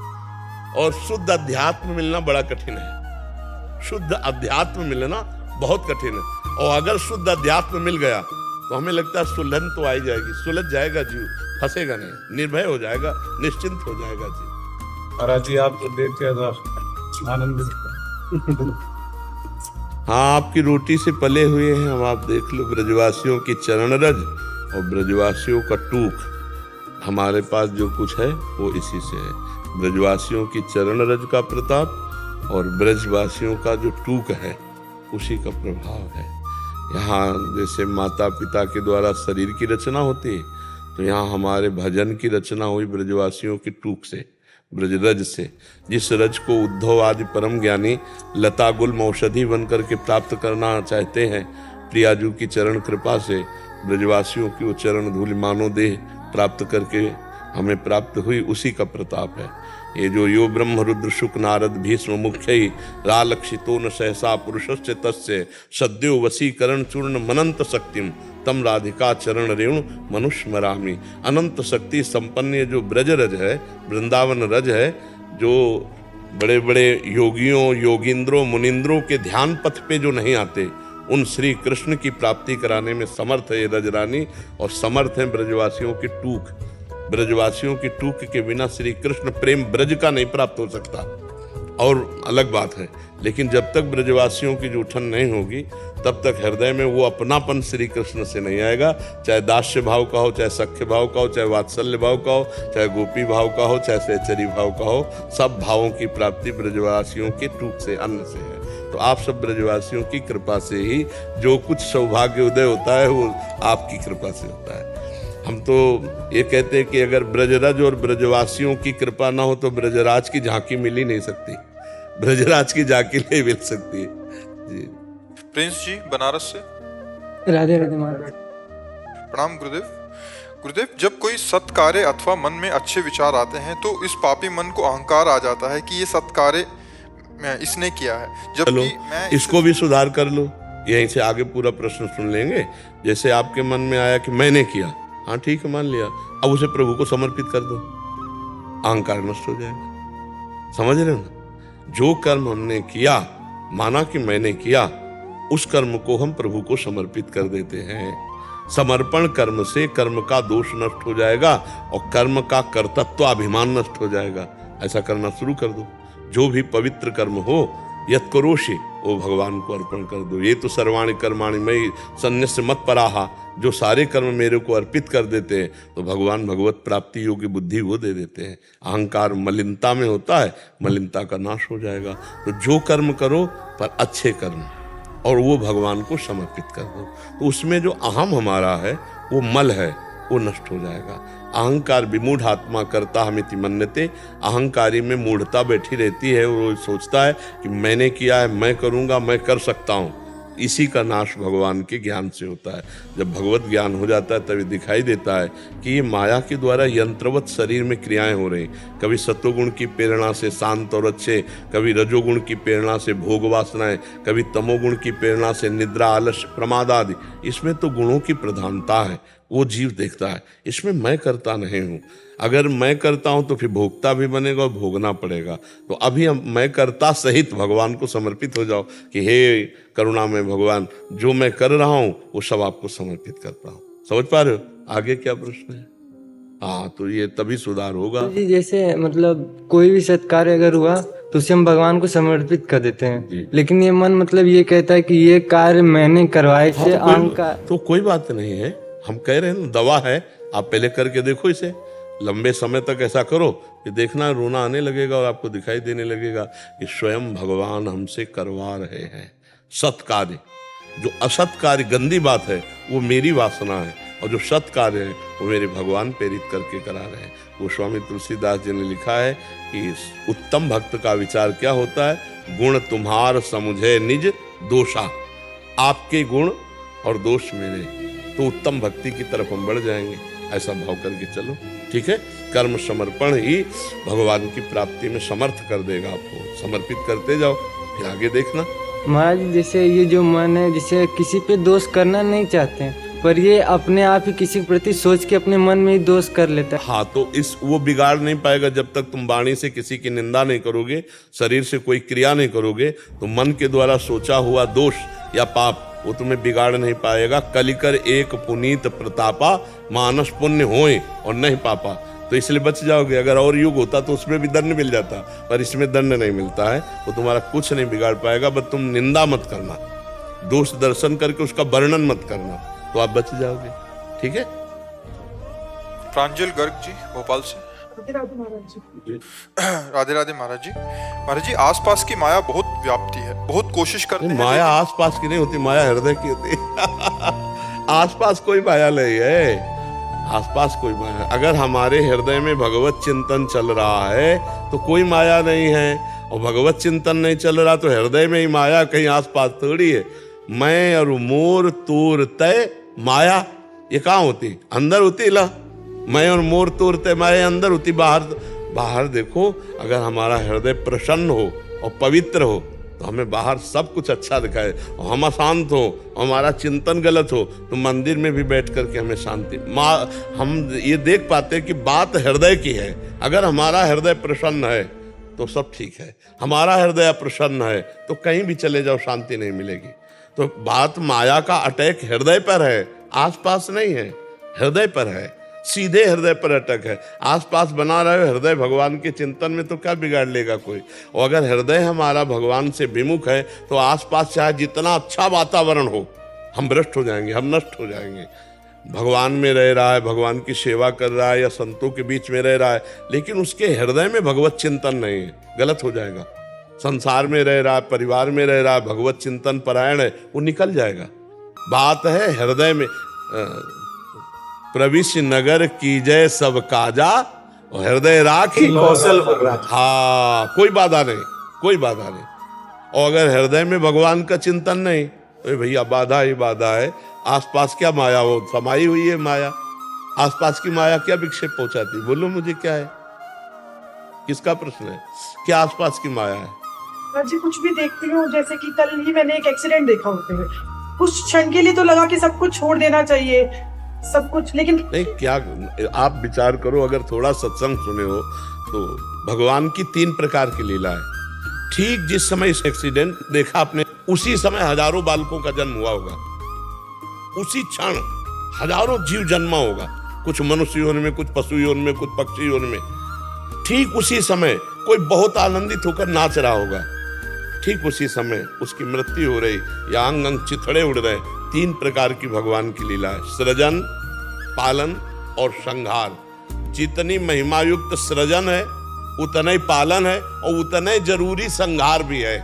और शुद्ध अध्यात्म मिलना बड़ा कठिन है। शुद्ध अध्यात्म मिलना बहुत कठिन है, और अगर शुद्ध अध्यात्म मिल गया तो हमें लगता है सुलझन तो आ ही जाएगी, सुलझ जाएगा जीव, फंसेगा नहीं, निर्भय हो जाएगा, निश्चिंत हो जाएगा जीव। महाराज जी आप तो देखते हैं आनंद। हाँ, आपकी रोटी से पले हुए हैं हम, आप देख लो। ब्रजवासियों की चरण रज और ब्रजवासियों का टूक, हमारे पास जो कुछ है वो इसी से है। ब्रजवासियों की चरण रज का प्रताप और ब्रजवासियों का जो टूक है उसी का प्रभाव है। यहाँ जैसे माता पिता के द्वारा शरीर की रचना होती है, तो यहाँ हमारे भजन की रचना हुई ब्रजवासियों की टूक से, ब्रजरज से, जिस रज को उद्धव आदि परम ज्ञानी लता गुल्म औषधि बन करके प्राप्त करना चाहते हैं, प्रियाजू की चरण कृपा से ब्रजवासियों की वो चरण धूलि मानो देह प्राप्त करके हमें प्राप्त हुई, उसी का प्रताप है। ये जो यो ब्रह्म रुद्र शुक नारद भीष्म मुख्य रालक्षितो न सहसा पुरुषस्य तस्य सद्यो वशीकरण चूर्ण मनंत शक्तिम तम राधिका चरण रेणु मनुष्य मरामी। अनंत शक्ति संपन्न जो ब्रज रज है, वृंदावन रज है, जो बड़े बड़े योगियों योगिंद्रों मुनिंद्रों के ध्यान पथ पे जो नहीं आते, उन श्री कृष्ण की प्राप्ति कराने में समर्थ है रज रानी, और समर्थ है ब्रजवासियों की टूक। ब्रजवासियों की टूक के बिना श्री कृष्ण प्रेम ब्रज का नहीं प्राप्त हो सकता, और अलग बात है। लेकिन जब तक ब्रजवासियों की जूठन नहीं होगी तब तक हृदय में वो अपनापन श्री कृष्ण से नहीं आएगा, चाहे दास्य भाव का हो, चाहे सख्य भाव का हो, चाहे वात्सल्य भाव का हो, चाहे गोपी भाव का हो, चाहे सहचरी भाव का हो। सब भावों की प्राप्ति ब्रजवासियों के टूक से, अन्न से है। तो आप सब ब्रजवासियों की कृपा से ही जो कुछ सौभाग्य उदय होता है वो आपकी कृपा से होता है। हम तो ये कहते हैं कि अगर ब्रजराज और ब्रजवासियों की कृपा ना हो तो ब्रजराज की झांकी मिल ही नहीं सकती, ब्रजराज की झांकी नहीं मिल सकती है जी। प्रिंस जी बनारस से। राधे राधे महाराज। प्रणाम गुरुदेव। गुरुदेव, जब कोई सत्कार्य अथवा मन में अच्छे विचार आते हैं तो इस पापी मन को अहंकार आ जाता है कि ये सत्कार्य इसने किया है, जबकि मैं इसको भी सुधार कर लो। यहीं से आगे पूरा प्रश्न सुन लेंगे। जैसे आपके मन में आया कि मैंने किया, हाँ ठीक है मान लिया, अब उसे प्रभु को समर्पित कर दो, अहंकार नष्ट हो जाएगा। समझ रहे हो ना? जो कर्म हमने किया, माना कि मैंने किया, उस कर्म को हम प्रभु को समर्पित कर देते हैं। समर्पण कर्म से कर्म का दोष नष्ट हो जाएगा और कर्म का कर्तृत्व अभिमान नष्ट हो जाएगा। ऐसा करना शुरू कर दो। जो भी पवित्र कर्म हो, यत् करोषि, वो भगवान को अर्पण कर दो। ये तो सर्वाणि कर्माणि मयि सन्न्यस्य मत पराहा, जो सारे कर्म मेरे को अर्पित कर देते हैं तो भगवान भगवत प्राप्ति योग्य बुद्धि वो दे देते हैं। अहंकार मलिनता में होता है, मलिनता का नाश हो जाएगा। तो जो कर्म करो पर अच्छे कर्म, और वो भगवान को समर्पित कर दो, तो उसमें जो अहम हमारा है, वो मल है, वो नष्ट हो जाएगा। अहंकार विमूढ़ आत्मा करता हमिति मन्यते, अहंकारी में मूढ़ता बैठी रहती है, वो सोचता है कि मैंने किया है, मैं करूँगा, मैं कर सकता हूँ। इसी का नाश भगवान के ज्ञान से होता है। जब भगवत ज्ञान हो जाता है तभी दिखाई देता है कि ये माया के द्वारा यंत्रवत शरीर में क्रियाएं हो रही। कभी सत्वगुण की प्रेरणा से शांत और अच्छे, कभी रजोगुण की प्रेरणा से भोग वासनाएं, कभी तमोगुण की प्रेरणा से निद्रा आलस्य प्रमाद आदि। इसमें तो गुणों की प्रधानता है, वो जीव देखता है। इसमें मैं करता नहीं हूँ। अगर मैं करता हूँ तो फिर भोगता भी बनेगा और भोगना पड़ेगा। तो अभी हम मैं करता सहित भगवान को समर्पित हो जाओ कि हे करुणा में भगवान, जो मैं कर रहा हूँ वो सब आपको समर्पित करता हूँ। समझ पा रहे हो? आगे क्या प्रश्न है? हाँ, तो ये तभी सुधार होगा। तो जी जैसे मतलब कोई भी सत्कार्य अगर हुआ तो उसे हम भगवान को समर्पित कर देते हैं, लेकिन ये मन मतलब ये कहता है कि ये कार्य मैंने करवाए से अहंकार। तो कोई बात नहीं है, हम कह रहे हैं ना, दवा है, आप पहले करके देखो इसे। लंबे समय तक ऐसा करो कि देखना रोना आने लगेगा और आपको दिखाई देने लगेगा कि स्वयं भगवान हमसे करवा रहे हैं सत्कार्य। जो असत कार्य गंदी बात है वो मेरी वासना है, और जो सत कार्य है वो मेरे भगवान प्रेरित करके करा रहे हैं। गोस्वामी तुलसीदास जी ने लिखा है कि उत्तम भक्त का विचार क्या होता है? गुण तुम्हार समुझे निज दोषा, आपके गुण और दोष मेरे, तो उत्तम भक्ति की तरफ हम बढ़ जाएंगे। ऐसा भाव करके चलो, ठीक है? कर्म समर्पण ही भगवान की प्राप्ति में समर्थ कर देगा आपको। समर्पित करते जाओ, फिर आगे देखना। महाराज जैसे ये जो मन है, जिसे किसी पे दोष करना नहीं चाहते हैं, पर ये अपने आप ही किसी के प्रति सोच के अपने मन में ही दोष कर लेता है। हाँ, तो वो बिगाड़ नहीं पाएगा जब तक तुम वाणी से किसी की निंदा नहीं करोगे, शरीर से कोई क्रिया नहीं करोगे, तो मन के द्वारा सोचा हुआ दोष या पाप वो तुम्हें बिगाड़ नहीं पाएगा। कलिकर एक पुनीत प्रतापा, मानस पुण्य होए और नहीं पापा, तो इसलिए बच जाओगे। अगर और युग होता तो उसमें भी दंड मिल जाता, पर इसमें दंड नहीं मिलता है। वो तुम्हारा कुछ नहीं बिगाड़ पाएगा, बस तुम निंदा मत करना, दोष दर्शन करके उसका वर्णन मत करना, तो आप बच जाओगे, ठीक है? प्रांजल गर्ग जी भोपाल से। राधे राधे महाराज जी। राधे राधे महाराज जी। महाराज जी, आसपास की माया बहुत व्याप्ति है, बहुत कोशिश करते हैं। माया आसपास की नहीं होती, माया हृदय की होती है। आसपास कोई माया नहीं है, आसपास कोई माया। अगर हमारे हृदय में भगवत चिंतन चल रहा है तो कोई माया नहीं है, और भगवत चिंतन नहीं चल रहा तो हृदय में ही माया, कहीं आसपास थोड़ी है। मैं और मोर तोर तय माया, ये कहाँ होती? अंदर होती। ला मैं और मोर तोर तय माया अंदर होती, बाहर देखो। अगर हमारा हृदय प्रसन्न हो और पवित्र हो तो हमें बाहर सब कुछ अच्छा दिखाए, और हम अशांत हो, हमारा चिंतन गलत हो, तो मंदिर में भी बैठ करके हमें शांति हम ये देख पाते कि बात हृदय की है। अगर हमारा हृदय प्रसन्न है तो सब ठीक है, हमारा हृदय अप्रसन्न है तो कहीं भी चले जाओ शांति नहीं मिलेगी। तो बात माया का अटैक हृदय पर है, आसपास नहीं है, हृदय पर है, सीधे हृदय पर अटक है। आसपास बना रहे हृदय भगवान के चिंतन में तो क्या बिगाड़ लेगा कोई। और अगर हृदय हमारा भगवान से विमुख है तो आसपास चाहे जितना अच्छा वातावरण हो, हम भ्रष्ट हो जाएंगे, हम नष्ट हो जाएंगे। भगवान में रह रहा है, भगवान की सेवा कर रहा है या संतों के बीच में रह रहा है, लेकिन उसके हृदय में भगवत चिंतन नहीं है, गलत हो जाएगा। संसार में रह रहा है, परिवार में रह रहा है, भगवत चिंतन परायण है, वो निकल जाएगा। बात है हृदय में। प्रविश नगर की जय सब काजा, और हृदय राखी कौशल। हाँ, कोई बाधा नहीं, कोई बाधा नहीं। और अगर हृदय में भगवान का चिंतन नहीं तो भैया बाधा ही बाधा है। आसपास क्या माया, वो समाई हुई है माया। आसपास की माया क्या विक्षेप पहुंचाती? बोलो मुझे, क्या है, किसका प्रश्न है? क्या आसपास की माया है? महाराज जी, कुछ भी देखती हूँ, जैसे कि कल ही मैंने एक एक्सीडेंट देखा होते हुए, कुछ क्षण के लिए तो लगा कि सब कुछ छोड़ देना चाहिए, सब कुछ, लेकिन नहीं, क्या आप विचार करो, अगर थोड़ा सत्संग सुने हो तो भगवान की 3 प्रकार की लीला है। ठीक जिस समय इस एक्सीडेंट देखा आपने, उसी समय हजारों बालकों का जन्म हुआ होगा, उसी क्षण हजारों जीव जन्मा होगा, कुछ मनुष्य योनि में, कुछ पशु योनि में, कुछ पक्षी योनि में। ठीक उसी समय कोई बहुत आनंदित होकर नाच रहा होगा, ठीक उसी समय उसकी मृत्यु हो रही या अंग अंग चिथड़े उड़ रहे। 3 प्रकार की भगवान की लीला है, सृजन, पालन और संहार। जितनी महिमायुक्त सृजन है उतना ही पालन है और उतना ही जरूरी संहार भी है।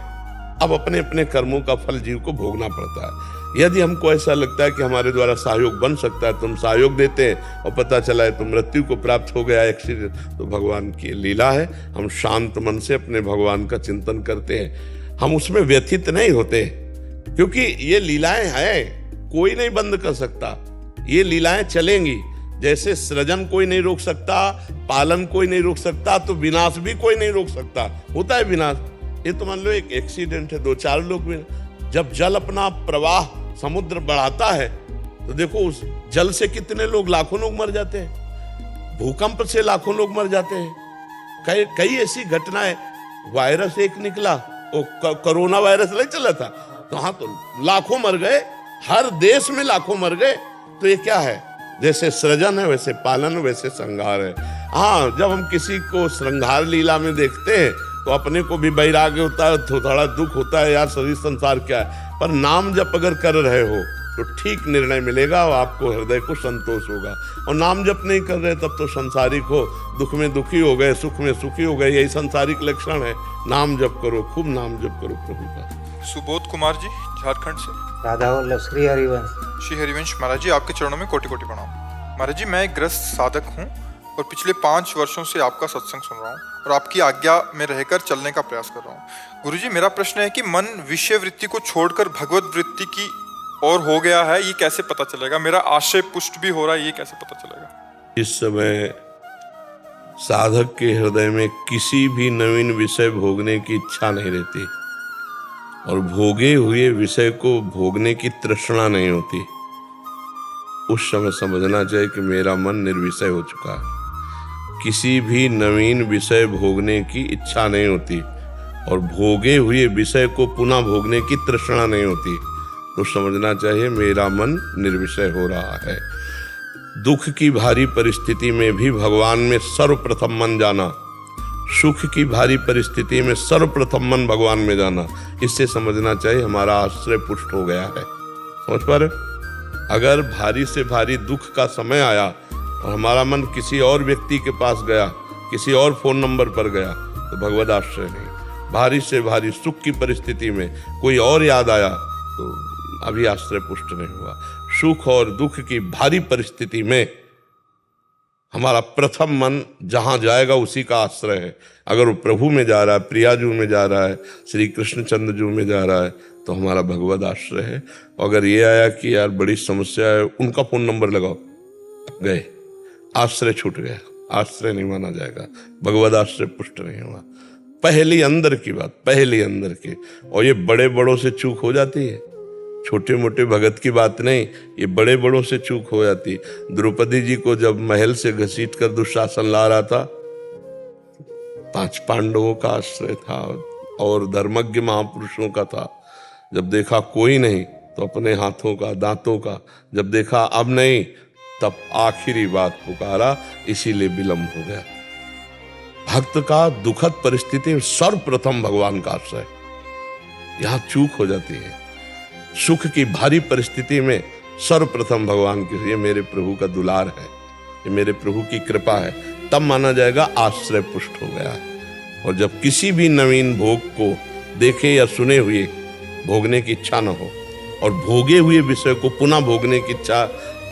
अब अपने अपने कर्मों का फल जीव को भोगना पड़ता है। यदि हमको ऐसा लगता है कि हमारे द्वारा सहयोग बन सकता है तो हम सहयोग देते हैं, और पता चला है तो मृत्यु को प्राप्त हो गया एक्सीडेंट, तो भगवान की लीला है। हम शांत मन से अपने भगवान का चिंतन करते हैं, हम उसमें व्यथित नहीं होते, क्योंकि ये लीलाएं हैं, कोई नहीं बंद कर सकता। ये लीलाएं चलेंगी। जैसे सृजन कोई नहीं रोक सकता, पालन कोई नहीं रोक सकता, तो विनाश भी कोई नहीं रोक सकता। होता है विनाश। ये तो मान लो एक एक्सीडेंट है, 2-4 लोग भी। जब जल अपना प्रवाह समुद्र बढ़ाता है तो देखो उस जल से कितने लोग, लाखों लोग मर जाते हैं। भूकंप से लाखों लोग मर जाते हैं। कई ऐसी घटनाएं, वायरस एक निकला, वो कोरोना वायरस नहीं चला था, तो हाँ, तो लाखों मर गए, हर देश में लाखों मर गए। तो ये क्या है? जैसे सृजन है वैसे पालन, वैसे संहार है। हाँ, जब हम किसी को श्रृंगार लीला में देखते हैं तो अपने को भी वैराग्य होता है, थोड़ा दुख होता है, यार शरीर संसार क्या है। पर नाम जप अगर कर रहे हो तो ठीक निर्णय मिलेगा और आपको हृदय को संतोष होगा। और नाम जप नहीं कर रहे तब तो संसारिक हो, दुख में दुखी हो गए, सुख में सुखी हो गए, यही संसारिक लक्षण है। नाम जप करो, खूब नाम जप करो प्रभु का। सुबोध कुमार जी, झारखंड से। राधा वल्लभ श्री हरिवंश। श्री हरिवंश महाराज जी, आपके चरणों में कोटि कोटि प्रणाम। महाराज जी, मैं एक ग्रस्त साधक हूँ और पिछले 5 वर्षों से आपका सत्संग सुन रहा हूँ और आपकी आज्ञा में रहकर चलने का प्रयास कर रहा हूँ। गुरुजी, मेरा प्रश्न है कि मन विषय वृत्ति को छोड़कर भगवत वृत्ति की ओर हो गया है, ये कैसे पता चलेगा? मेरा आशय पुष्ट भी हो रहा है, ये कैसे पता चलेगा? इस समय साधक के हृदय में किसी भी नवीन विषय भोगने की इच्छा नहीं रहती और भोगे हुए विषय को भोगने की तृष्णा नहीं होती। उस समय समझना चाहिए कि मेरा मन निर्विषय हो चुका है। किसी भी नवीन विषय भोगने की इच्छा नहीं होती और भोगे हुए विषय को पुनः भोगने की तृष्णा नहीं होती, तो समझना चाहिए मेरा मन निर्विषय हो रहा है। दुख की भारी परिस्थिति में भी भगवान में सर्वप्रथम मन जाना, सुख की भारी परिस्थिति में सर्वप्रथम मन भगवान में जाना, इससे समझना चाहिए हमारा आश्रय पुष्ट हो गया है। समझ पा रहे? अगर भारी से भारी दुख का समय आया और हमारा मन किसी और व्यक्ति के पास गया किसी और फोन नंबर पर गया तो भगवद आश्रय नहीं। भारी से भारी सुख की परिस्थिति में कोई और याद आया तो अभी आश्रय पुष्ट नहीं हुआ। सुख और दुख की भारी परिस्थिति में हमारा प्रथम मन जहां जाएगा उसी का आश्रय है। अगर वो प्रभु में जा रहा है, प्रियाजू में जा रहा है, श्री कृष्णचंद्र जू में जा रहा है तो हमारा भगवद आश्रय है। अगर ये आया कि यार बड़ी समस्या है, उनका फोन नंबर लगाओ, गए, आश्रय छूट गया, आश्रय नहीं माना जाएगा, भगवद आश्रय पुष्ट नहीं हुआ। पहली अंदर की बात, पहली अंदर की। और ये बड़े बड़ों से चूक हो जाती है, छोटे मोटे भगत की बात नहीं, ये बड़े बड़ों से चूक हो जाती। द्रौपदी जी को जब महल से घसीट कर दुशासन ला रहा था, 5 पांडवों का आश्रय था और धर्मज्ञ महापुरुषों का था। जब देखा कोई नहीं तो अपने हाथों का, दांतों का, जब देखा अब नहीं तब आखिरी बात पुकारा, इसीलिए विलंब हो गया। भक्त का दुखद परिस्थिति में सर्वप्रथम भगवान का आश्रय, यहां चूक हो जाती है। सुख की भारी परिस्थिति में सर्वप्रथम भगवान की, ये मेरे प्रभु का दुलार है, ये मेरे प्रभु की कृपा है, तब माना जाएगा आश्रय पुष्ट हो गया है। और जब किसी भी नवीन भोग को देखे या सुने हुए भोगने की इच्छा न हो और भोगे हुए विषय को पुनः भोगने की इच्छा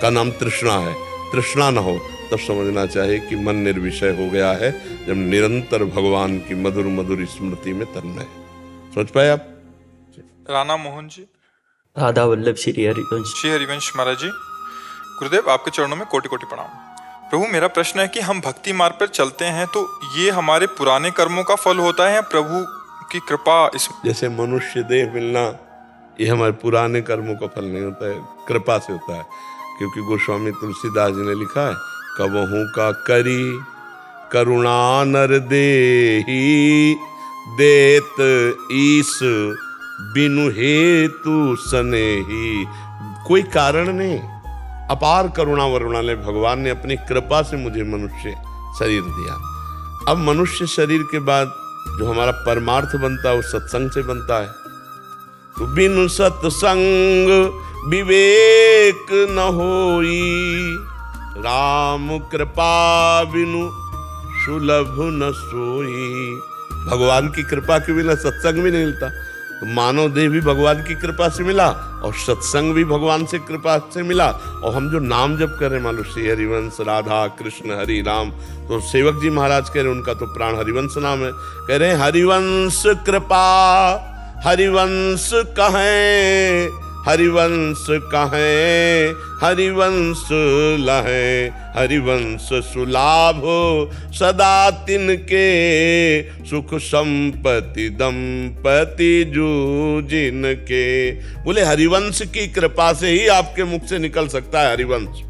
का नाम तृष्णा है, तृष्णा न हो, तब समझना चाहिए कि मन निर्विषय हो गया है। जब निरंतर भगवान की मधुर मधुर स्मृति में तन्मय है। सोच पाए आप? राणा मोहन जी। राधा वल्लभ श्री हरिवंश। श्री हरिवंश महाराज जी, गुरुदेव आपके चरणों में कोटि कोटि प्रणाम। प्रभु, मेरा प्रश्न है कि हम भक्ति मार्ग पर चलते हैं तो ये हमारे पुराने कर्मों का फल होता है या प्रभु की कृपा? इस जैसे मनुष्य देह मिलना, ये हमारे पुराने कर्मों का फल नहीं होता है, कृपा से होता है। क्योंकि गोस्वामी तुलसीदास जी ने लिखा है, कबहू का करी करुणा नर देही, देत ईस बिनु हेतु सनेही। कोई कारण नहीं, अपार करुणा वरुणा ने भगवान ने अपनी कृपा से मुझे मनुष्य शरीर दिया। अब मनुष्य शरीर के बाद जो हमारा परमार्थ बनता है वो सत्संग से बनता है। तो बिनु सत्संग विवेक न होई, राम कृपा बिनु सुलभ न सोई। भगवान की कृपा के बिना सत्संग भी नहीं मिलता। तो मानव देह भी भगवान की कृपा से मिला और सत्संग भी भगवान से कृपा से मिला। और हम जो नाम जप कर रहे, मान लो श्री हरिवंश, राधा कृष्ण हरि राम, तो सेवक जी महाराज कह रहे उनका तो प्राण हरिवंश नाम है। कह रहे हरिवंश कृपा हरिवंश कहें, हरिवंश कहें हरिवंश लहें, हरिवंश सुलाभ सदा तिनके, सुख संपत्ति दंपति जूजिन के। बोले हरिवंश की कृपा से ही आपके मुख से निकल सकता है हरिवंश।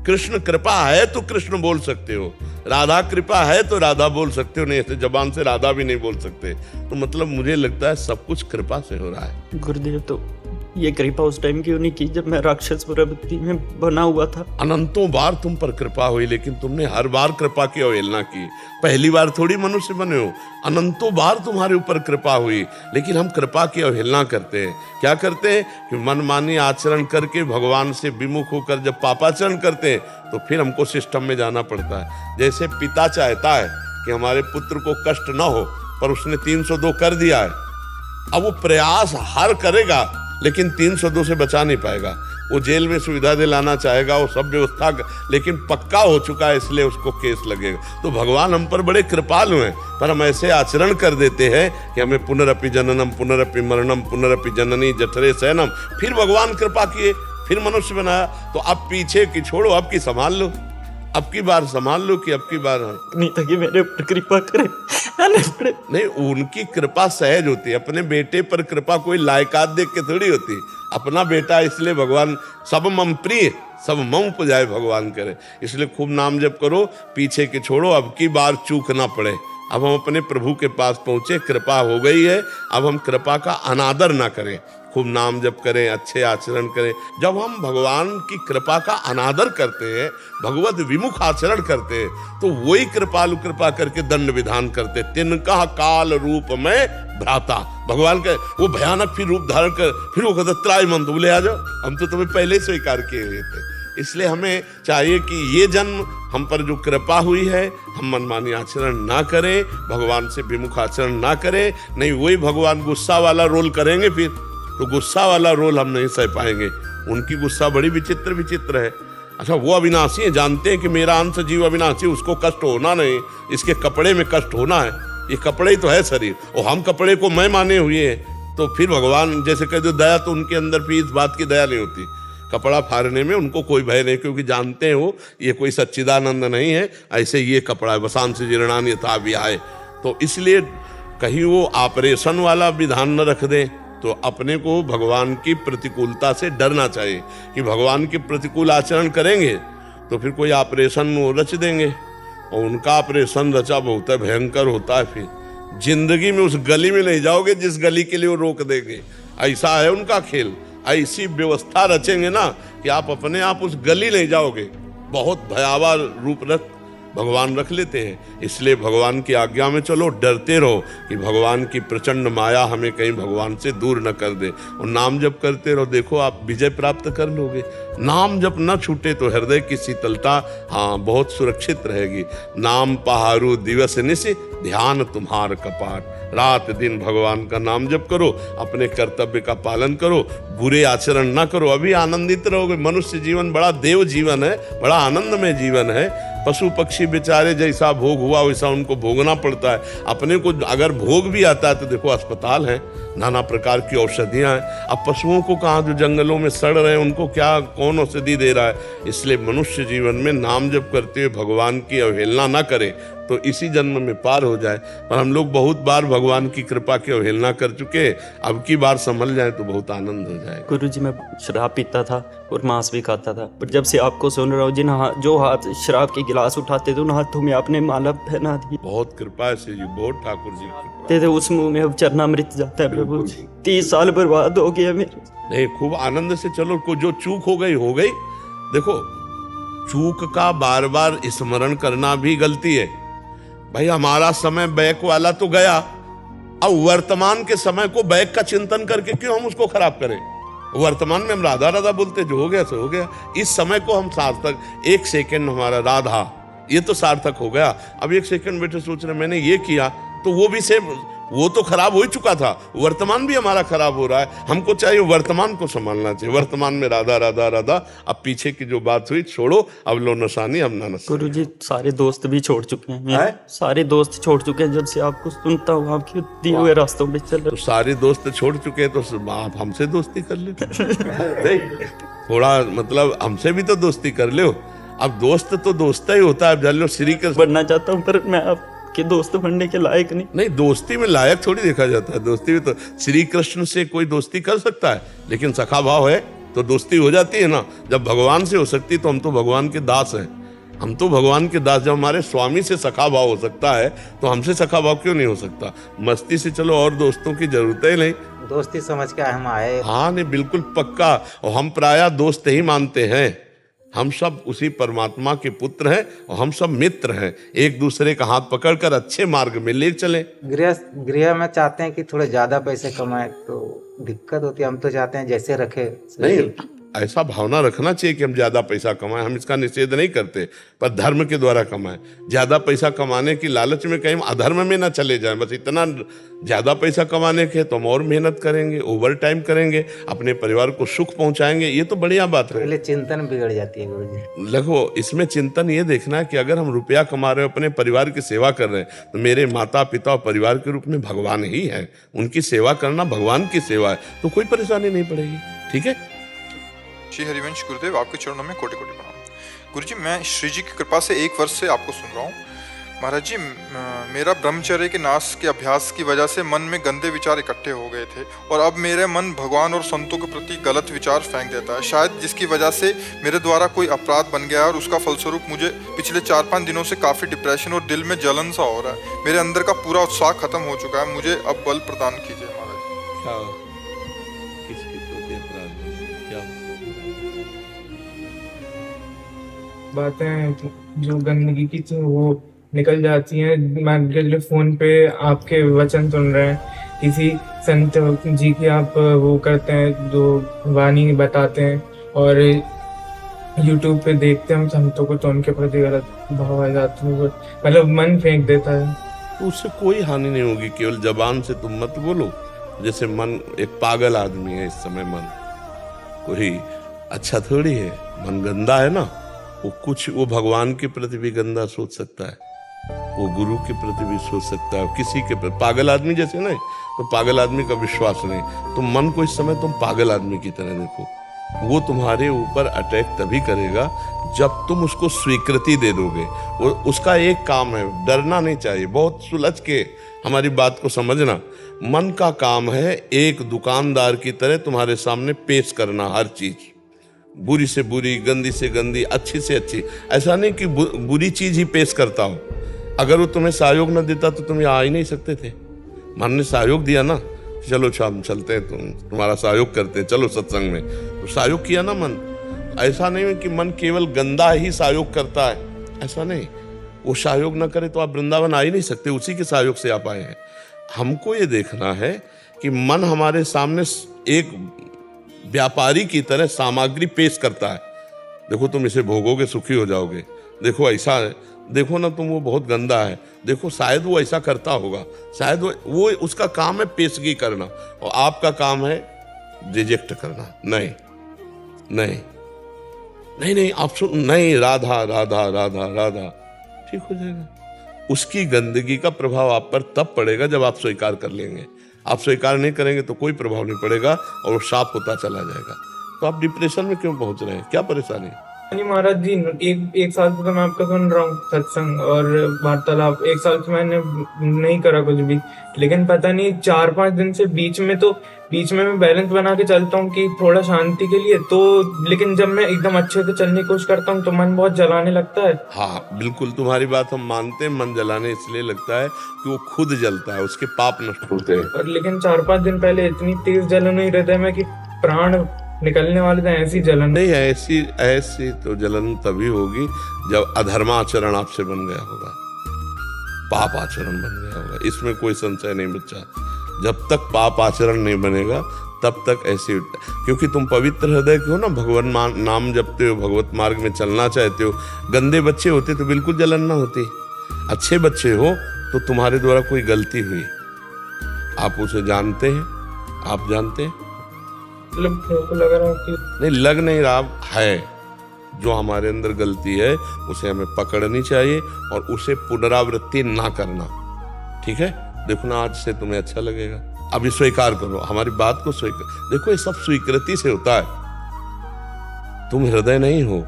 कृष्ण कृपा है तो कृष्ण बोल सकते हो, राधा कृपा है तो राधा बोल सकते हो, नहीं ऐसे जबान से राधा भी नहीं बोल सकते। तो मतलब मुझे लगता है सब कुछ कृपा से हो रहा है। गुरुदेव, तो ये कृपा उस टाइम क्यों नहीं की जब मैं राक्षस प्रवृत्ति में बना हुआ था? अनंतों बार तुम पर कृपा हुई, लेकिन तुमने हर बार कृपा की अवहेलना की। पहली बार थोड़ी मनुष्य बने हो, अनंतों बार तुम्हारे ऊपर कृपा हुई, लेकिन हम कृपा की अवहेलना करते हैं। क्या करते हैं कि मनमानी आचरण करके भगवान से विमुख होकर जब पापाचरण करते हैं तो फिर हमको सिस्टम में जाना पड़ता है। जैसे पिता चाहता है कि हमारे पुत्र को कष्ट न हो, पर उसने 302 कर दिया है। अब वो प्रयास हर करेगा लेकिन 302 से बचा नहीं पाएगा। वो जेल में सुविधा दिलाना चाहेगा, वो सब व्यवस्था, लेकिन पक्का हो चुका है इसलिए उसको केस लगेगा। तो भगवान हम पर बड़े कृपालु हैं, पर हम ऐसे आचरण कर देते हैं कि हमें पुनरपि जननम पुनरपि मरणम पुनरपि जननी जठरे शयनम। फिर भगवान कृपा किए, फिर मनुष्य बनाया। तो अब पीछे की छोड़ो, अब की संभाल लो, अब की बार संभाल लो कि अब की बार नहीं था कि मेरे ऊपर कृपा करे। नहीं, उनकी कृपा सहज होती है। अपने बेटे पर कृपा कोई लायकात देख के थोड़ी होती। अपना बेटा इसलिए भगवान सब मम प्रिय, सब मम पुजाए भगवान करे। इसलिए खूब नाम जप करो, पीछे के छोड़ो, अब की बार चूक ना पड़े। अब हम अपने प्रभु के पास पहुंचे, कृपा हो गई है, अब हम कृपा का अनादर ना करें, खूब नाम जप करें, अच्छे आचरण करें। जब हम भगवान की कृपा का अनादर करते हैं, भगवत विमुख आचरण करते हैं, तो वही कृपालु कृपा करके दंड विधान करते। तिनका काल रूप में भ्राता, भगवान का वो भयानक फिर रूप धारण कर, फिर वो कहते त्राय मंत्र, बोले आ जाओ, हम तो तुम्हें पहले ही स्वीकार किए हुए थे। इसलिए हमें चाहिए कि ये जन्म हम पर जो कृपा हुई है, हम मनमानी आचरण ना करें, भगवान से विमुख आचरण ना करें। नहीं वही भगवान गुस्सा वाला रोल करेंगे, फिर तो गुस्सा वाला रोल हम नहीं सह पाएंगे। उनकी गुस्सा बड़ी विचित्र विचित्र है। अच्छा, वो अविनाशी है, जानते हैं कि मेरा अंश जीव अविनाशी, उसको कष्ट होना नहीं, इसके कपड़े में कष्ट होना है। ये कपड़े ही तो है शरीर, और हम कपड़े को मैं माने हुए हैं। तो फिर भगवान जैसे कह दो दया, तो उनके अंदर भी इस बात की दया नहीं होती। कपड़ा फाड़ने में उनको कोई भय नहीं, क्योंकि जानते हैं वो ये कोई सच्चिदानंद नहीं है, ऐसे ये कपड़ा है, बसांस जीर्णानि यथा विहाय। तो इसलिए कहीं वो ऑपरेशन वाला विधान न रख दें। तो अपने को भगवान की प्रतिकूलता से डरना चाहिए कि भगवान के प्रतिकूल आचरण करेंगे तो फिर कोई ऑपरेशन वो रच देंगे, और उनका ऑपरेशन रचा बहुत है भयंकर होता है। फिर जिंदगी में उस गली में नहीं जाओगे जिस गली के लिए वो रोक देंगे, ऐसा है उनका खेल। ऐसी व्यवस्था रचेंगे ना कि आप अपने आप उस गली नहीं जाओगे। बहुत भयावह रूप रख भगवान रख लेते हैं। इसलिए भगवान की आज्ञा में चलो, डरते रहो कि भगवान की प्रचंड माया हमें कहीं भगवान से दूर न कर दे। और नाम जप करते रहो, देखो आप विजय प्राप्त कर लोगे। नाम जप न छूटे तो हृदय की शीतलता बहुत सुरक्षित रहेगी। नाम पहारू दिवस निश ध्यान तुम्हार कपाट। रात दिन भगवान का नाम जप करो, अपने कर्तव्य का पालन करो, बुरे आचरण ना करो, अभी आनंदित रहोगे। मनुष्य जीवन बड़ा देव जीवन है, बड़ा आनंदमय जीवन है। पशु पक्षी बेचारे जैसा भोग हुआ वैसा उनको भोगना पड़ता है। अपने को अगर भोग भी आता है तो देखो अस्पताल है, नाना प्रकार की औषधियां हैं। अब पशुओं को कहाँ, जो जंगलों में सड़ रहे हैं उनको क्या कौन औषधि दे रहा है। इसलिए मनुष्य जीवन में नाम जप करते हुए भगवान की अवहेलना ना करे तो इसी जन्म में पार हो जाए। पर हम लोग बहुत बार भगवान की कृपा की अवहेलना कर चुके, अब की बार संभल जाए तो बहुत आनंद हो जाए। गुरुजी, मैं शराब पीता था और मांस भी खाता था, पर जब से आपको सुन रहा हूँ, जो हाथ शराब के गिलास उठाते थे उन हाथों में आपने माला पहना दी। बहुत कृपा है श्री जी, बहुत ठाकुर जी की थे उस मुंह में अब चरणामृत जाता है प्रभु जी। 30 साल बर्बाद हो गया मेरे। नहीं, खूब आनंद से चलो। को जो चूक हो गई हो गई। देखो, चूक का बार बार स्मरण करना भी गलती है। भाई हमारा समय बैक वाला तो गया, अब वर्तमान के समय को बैक का चिंतन करके क्यों हम उसको खराब करें। वर्तमान में हम राधा राधा बोलते, जो हो गया सो हो गया। इस समय को हम सार्थक, 1 सेकंड हमारा राधा ये तो सार्थक हो गया। अब 1 सेकंड बैठे सोच रहे मैंने ये किया, तो वो भी सेम, वो तो खराब हो ही चुका था। वर्तमान भी हमारा खराब हो रहा है। हमको चाहिए वर्तमान को संभालना चाहिए। वर्तमान में राधा राधा राधा। अब पीछे की जो बात हुई छोड़ो, अब लो नशानी, अब ना नशा। गुरुजी, सारे दोस्त भी छोड़ चुके हैं, सारे दोस्त छोड़ चुके हैं। जब से आपको सुनता हूँ, आपके दिए हुए रास्तों पे चल रहे। तो सारे दोस्त छोड़ चुके हैं तो आप हमसे दोस्ती कर ले। थोड़ा मतलब हमसे भी तो दोस्ती कर लो। अब दोस्त तो दोस्त ही होता है। जान लो श्री कृष्ण बनना चाहता हूँ, पर मैं आपके दोस्त बनने के लायक नहीं। दोस्ती में लायक थोड़ी देखा जाता है। दोस्ती में तो श्री कृष्ण से कोई दोस्ती कर सकता है, लेकिन सखा भाव है तो दोस्ती हो जाती है ना। जब भगवान से हो सकती तो हम तो भगवान के दास हैं। हम तो भगवान के दास। जब हमारे स्वामी से सखा भाव हो सकता है तो हमसे सखा भाव क्यों नहीं हो सकता। मस्ती से चलो, और दोस्तों की जरूरत ही नहीं। दोस्ती समझ के हम आए। हाँ, नहीं बिल्कुल पक्का। और हम प्रायः दोस्त ही मानते हैं। हम सब उसी परमात्मा के पुत्र हैं और हम सब मित्र हैं। एक दूसरे का हाथ पकड़कर अच्छे मार्ग में ले चले। गृह में चाहते हैं कि थोड़े ज्यादा पैसे कमाए तो दिक्कत होती है। हम तो चाहते हैं जैसे रखे। नहीं, ऐसा भावना रखना चाहिए कि हम ज्यादा पैसा कमाएं। हम इसका निषेध नहीं करते, पर धर्म के द्वारा कमाएं। ज्यादा पैसा कमाने की लालच में कहीं अधर्म में ना चले जाएं। बस इतना, ज्यादा पैसा कमाने के तो हम और मेहनत करेंगे, ओवर टाइम करेंगे, अपने परिवार को सुख पहुंचाएंगे। ये तो बढ़िया बात है। पहले चिंतन बिगड़ जाती है गुरुजी। देखो, इसमें चिंतन ये देखना है कि अगर हम रुपया कमा रहे हो, अपने परिवार की सेवा कर रहे हैं, तो मेरे माता पिता और परिवार के रूप में भगवान ही है। उनकी सेवा करना भगवान की सेवा है, तो कोई परेशानी नहीं पड़ेगी। ठीक है। श्री हरिवंश गुरुदेव, आपके चरणों में कोटि कोटि प्रणाम। गुरुजी, मैं श्री जी की कृपा से 1 वर्ष से आपको सुन रहा हूँ। महाराज जी, मेरा ब्रह्मचर्य के नाश के अभ्यास की वजह से मन में गंदे विचार इकट्ठे हो गए थे, और अब मेरे मन भगवान और संतों के प्रति गलत विचार फेंक देता है। शायद जिसकी वजह से मेरे द्वारा कोई अपराध बन गया है, और उसका फलस्वरूप मुझे पिछले 4-5 दिनों से काफ़ी डिप्रेशन और दिल में जलन सा हो रहा है। मेरे अंदर का पूरा उत्साह खत्म हो चुका है। मुझे अब बल प्रदान कीजिए महाराज। बातें जो गंदगी की थी वो निकल जाती हैं। मान के चलो फोन पे आपके वचन सुन रहे हैं, किसी संत जी की आप वो करते हैं, जो वाणी बताते हैं, और यूट्यूब पे देखते हम संतों को तो उनके प्रति गलत भाव आ जाते हैं, मतलब मन फेंक देता है। तो उससे कोई हानि नहीं होगी, केवल जबान से तुम मत बोलो। जैसे मन एक पागल आदमी है इस समय, मन कोई अच्छा थोड़ी है, मन गंदा है ना, वो भगवान के प्रति भी गंदा सोच सकता है, वो गुरु के प्रति भी सोच सकता है, किसी के प्रति। पागल आदमी जैसे नहीं, तो पागल आदमी का विश्वास नहीं, तो मन को इस समय तुम पागल आदमी की तरह देखो। वो तुम्हारे ऊपर अटैक तभी करेगा जब तुम उसको स्वीकृति दे दोगे। वो उसका एक काम है, डरना नहीं चाहिए। बहुत सुलझ के हमारी बात को समझना। मन का काम है एक दुकानदार की तरह तुम्हारे सामने पेश करना हर चीज, बुरी से बुरी, गंदी से गंदी, अच्छी से अच्छी। ऐसा नहीं कि बुरी चीज ही पेश करता हो। अगर वो तुम्हें सहयोग न देता तो तुम यहाँ आ ही नहीं सकते थे। मन ने सहयोग दिया ना, चलो शाम चलते हैं, तुम्हारा सहयोग करते हैं, चलो सत्संग में, तो सहयोग किया ना मन। ऐसा नहीं है कि मन केवल गंदा ही सहयोग करता है, ऐसा नहीं। वो सहयोग न करे तो आप वृंदावन आ ही नहीं सकते, उसी के सहयोग से आप आए हैं। हमको ये देखना है कि मन हमारे सामने एक व्यापारी की तरह सामग्री पेश करता है। देखो तुम इसे भोगोगे सुखी हो जाओगे, देखो ऐसा है, देखो ना तुम वो बहुत गंदा है, देखो शायद वो ऐसा करता होगा, शायद वो उसका काम है पेशगी करना, और आपका काम है रिजेक्ट करना। नहीं नहीं नहीं नहीं, आप सुन, नहीं, राधा राधा राधा राधा, ठीक हो जाएगा। उसकी गंदगी का प्रभाव आप पर तब पड़ेगा जब आप स्वीकार कर लेंगे। आप स्वीकार नहीं करेंगे तो कोई प्रभाव नहीं पड़ेगा और वो साफ होता चला जाएगा। तो आप डिप्रेशन में क्यों पहुंच रहे हैं, क्या परेशानी है? नहीं महाराज जी, एक साल से तो मैं आपका सुन रहा हूँ सत्संग और वार्तालाप। एक साल से मैंने नहीं करा कुछ भी, लेकिन पता नहीं 4-5 दिन से बीच में मैं बैलेंस बना के चलता हूँ कि थोड़ा शांति के लिए, तो लेकिन जब मैं एकदम अच्छे से चलने की कोशिश करता हूँ तो मन बहुत जलाने लगता है। हाँ बिल्कुल, तुम्हारी बात हम मानते हैं। मन जलाने इसलिए लगता है कि वो खुद जलता है, उसके पाप नष्ट होते हैं। और लेकिन 4-5 दिन पहले इतनी तेज जलन हुई रहता है मैं कि प्राण निकलने वाले थे, ऐसी जलन नहीं। ऐसी तो जलन तभी होगी जब अधर्माचरण आपसे बन गया होगा, पाप आचरण बन गया होगा, इसमें कोई संशय नहीं बच्चा। जब तक पाप आचरण नहीं बनेगा तब तक ऐसी, क्योंकि तुम पवित्र हृदय के हो ना, भगवान नाम जपते हो, भगवत मार्ग में चलना चाहते हो। गंदे बच्चे होते तो बिल्कुल जलन ना होती। अच्छे बच्चे हो तो तुम्हारे द्वारा कोई गलती हुई, आप उसे जानते हैं, आप जानते हैं, लग रहा है कि नहीं लग नहीं रहा है। जो हमारे अंदर गलती है उसे हमें पकड़नी चाहिए और उसे पुनरावृत्ति ना करना, ठीक है? देखो ना, आज से तुम्हें अच्छा लगेगा। अभी स्वीकार करो, हमारी बात को स्वीकार। देखो ये सब स्वीकृति से होता है। तुम हृदय नहीं हो,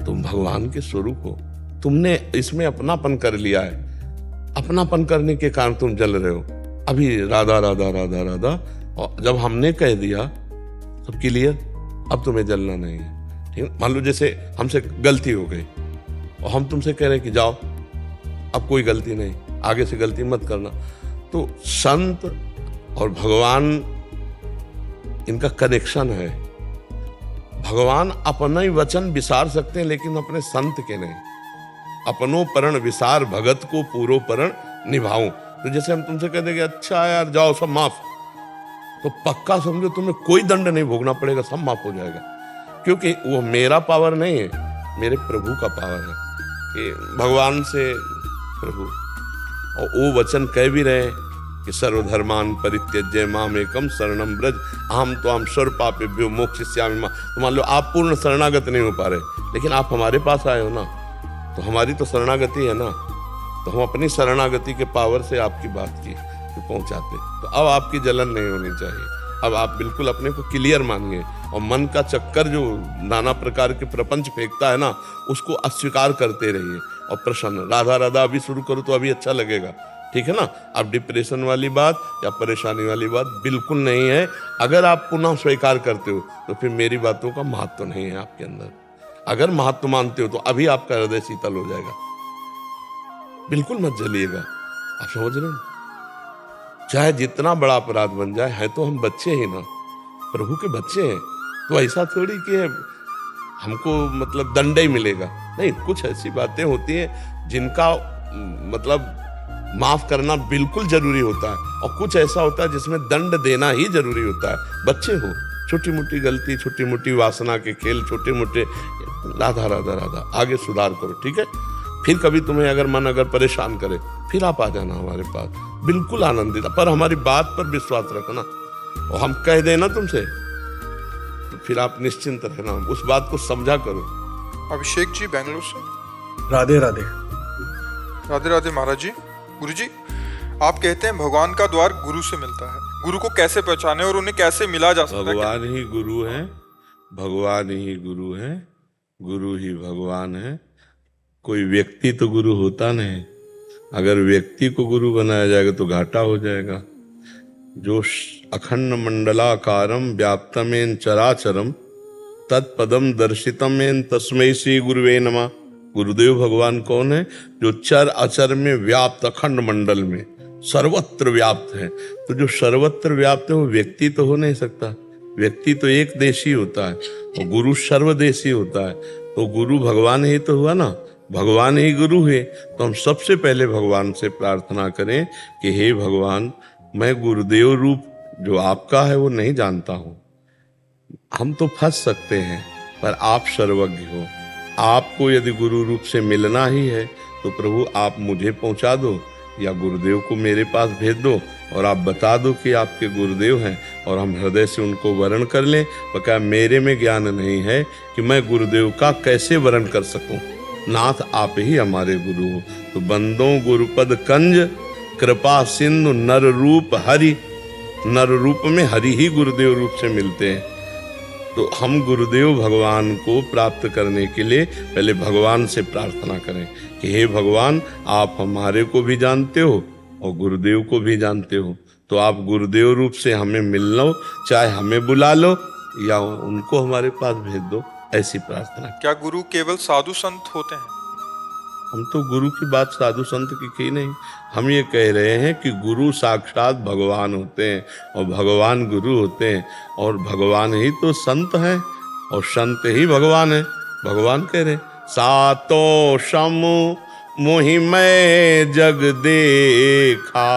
तुम भगवान के स्वरूप हो। तुमने इसमें अपनापन कर लिया है, अपनापन करने के कारण तुम जल रहे हो। अभी राधा राधा राधा राधा, और जब हमने कह दिया सब क्लियर, अब तुम्हें जलना नहीं है, ठीक? मान लो जैसे हमसे गलती हो गई और हम तुमसे कह रहे हैं कि जाओ, अब कोई गलती नहीं, आगे से गलती मत करना। तो संत और भगवान, इनका कनेक्शन है। भगवान अपना ही वचन विसार सकते हैं लेकिन अपने संत के नहीं। अपनो परण विसार भगत को पूरो परण निभाऊं। तो जैसे हम तुमसे कह देंगे अच्छा यार जाओ सब माफ, तो पक्का समझो तुम्हें कोई दंड नहीं भोगना पड़ेगा, सब माफ हो जाएगा। क्योंकि वो मेरा पावर नहीं है, मेरे प्रभु का पावर है कि भगवान से प्रभु। और वो वचन कह भी रहे हैं कि सर्वधर्मान परित्यज्य मामेकम शरणम ब्रज अहम त्वाम सर्व पापेभ्यो मोक्षयिष्यामि मां। तो मान लो आप पूर्ण शरणागत नहीं हो पा रहे, लेकिन आप हमारे पास आए हो ना, तो हमारी तो शरणागति है ना, तो हम अपनी शरणागति के पावर से आपकी बात की तो पहुंचाते। तो अब आपकी जलन नहीं होनी चाहिए। अब आप बिल्कुल अपने को क्लियर मानिए और मन का चक्कर जो नाना प्रकार के प्रपंच फेंकता है ना, उसको अस्वीकार करते रहिए और प्रसन्न। राधा राधा अभी शुरू करो तो अभी अच्छा लगेगा, ठीक है ना? अब डिप्रेशन वाली बात या परेशानी वाली बात बिल्कुल नहीं है। अगर आप पुनः स्वीकार करते हो तो फिर मेरी बातों का महत्व नहीं है आपके अंदर। अगर महत्व मानते हो तो अभी आपका हृदय शीतल हो जाएगा। बिल्कुल मत जलिएगा, आप समझ रहे हो? चाहे जितना बड़ा अपराध बन जाए, है तो हम बच्चे ही ना, प्रभु के बच्चे हैं। तो ऐसा थोड़ी कि हमको मतलब दंड ही मिलेगा, नहीं। कुछ ऐसी बातें होती हैं जिनका मतलब माफ करना बिल्कुल जरूरी होता है, और कुछ ऐसा होता है जिसमें दंड देना ही जरूरी होता है। बच्चे हो, छोटी मोटी गलती, छोटी मोटी वासना के खेल, छोटे मोटे राधा राधा राधा, आगे सुधार करो, ठीक है। फिर कभी तुम्हें अगर मन अगर परेशान करे फिर आप आ जाना हमारे पास, बिल्कुल आनंदित, पर हमारी बात पर विश्वास रखना। और हम कह देना तुमसे तो फिर आप निश्चिंत रहना, उस बात को समझा करो। अभिषेक जी बेंगलुरु से। राधे राधे। राधे राधे महाराज जी। गुरु जी, आप कहते हैं भगवान का द्वार गुरु से मिलता है, गुरु को कैसे पहचाने और उन्हें कैसे मिला जा सकता है? भगवान ही गुरु है, भगवान ही गुरु है, गुरु ही भगवान है। कोई व्यक्ति तो गुरु होता नहीं, अगर व्यक्ति को गुरु बनाया जाएगा तो घाटा हो जाएगा। जो अखंड मंडलाकारम व्याप्तमेन चराचरम तत्पदम दर्शितमेन तस्मै श्री गुरुवे नमः। गुरुदेव भगवान कौन है? जो चर अचर में व्याप्त, अखंड मंडल में सर्वत्र व्याप्त है। तो जो सर्वत्र व्याप्त है वो व्यक्ति तो हो नहीं सकता, व्यक्ति तो एक देशी होता है और गुरु सर्वदेशी होता है। तो गुरु भगवान ही तो हुआ ना, भगवान ही गुरु है। तो हम सबसे पहले भगवान से प्रार्थना करें कि हे भगवान, मैं गुरुदेव रूप जो आपका है वो नहीं जानता हूँ, हम तो फंस सकते हैं, पर आप सर्वज्ञ हो। आपको यदि गुरु रूप से मिलना ही है तो प्रभु आप मुझे पहुंचा दो या गुरुदेव को मेरे पास भेज दो और आप बता दो कि आपके गुरुदेव हैं और हम हृदय से उनको वरण कर लें। बकाया मेरे में ज्ञान नहीं है कि मैं गुरुदेव का कैसे वरण कर सकूं। नाथ आप ही हमारे गुरु हो। तो बंदों गुरुपद कंज कृपा सिंधु नर रूप हरि, नर रूप में हरि ही गुरुदेव रूप से मिलते हैं। तो हम गुरुदेव भगवान को प्राप्त करने के लिए पहले भगवान से प्रार्थना करें कि हे भगवान, आप हमारे को भी जानते हो और गुरुदेव को भी जानते हो, तो आप गुरुदेव रूप से हमें मिल लो, चाहे हमें बुला लो या उनको हमारे पास भेज दो, ऐसी प्रार्थना। क्या गुरु केवल साधु संत होते हैं? हम तो गुरु की बात साधु संत की नहीं, हम ये कह रहे हैं कि गुरु साक्षात भगवान होते हैं और भगवान गुरु होते हैं और भगवान ही तो संत हैं और संत ही भगवान है। भगवान कह रहे सातो सम मोहि मैं जग देखा,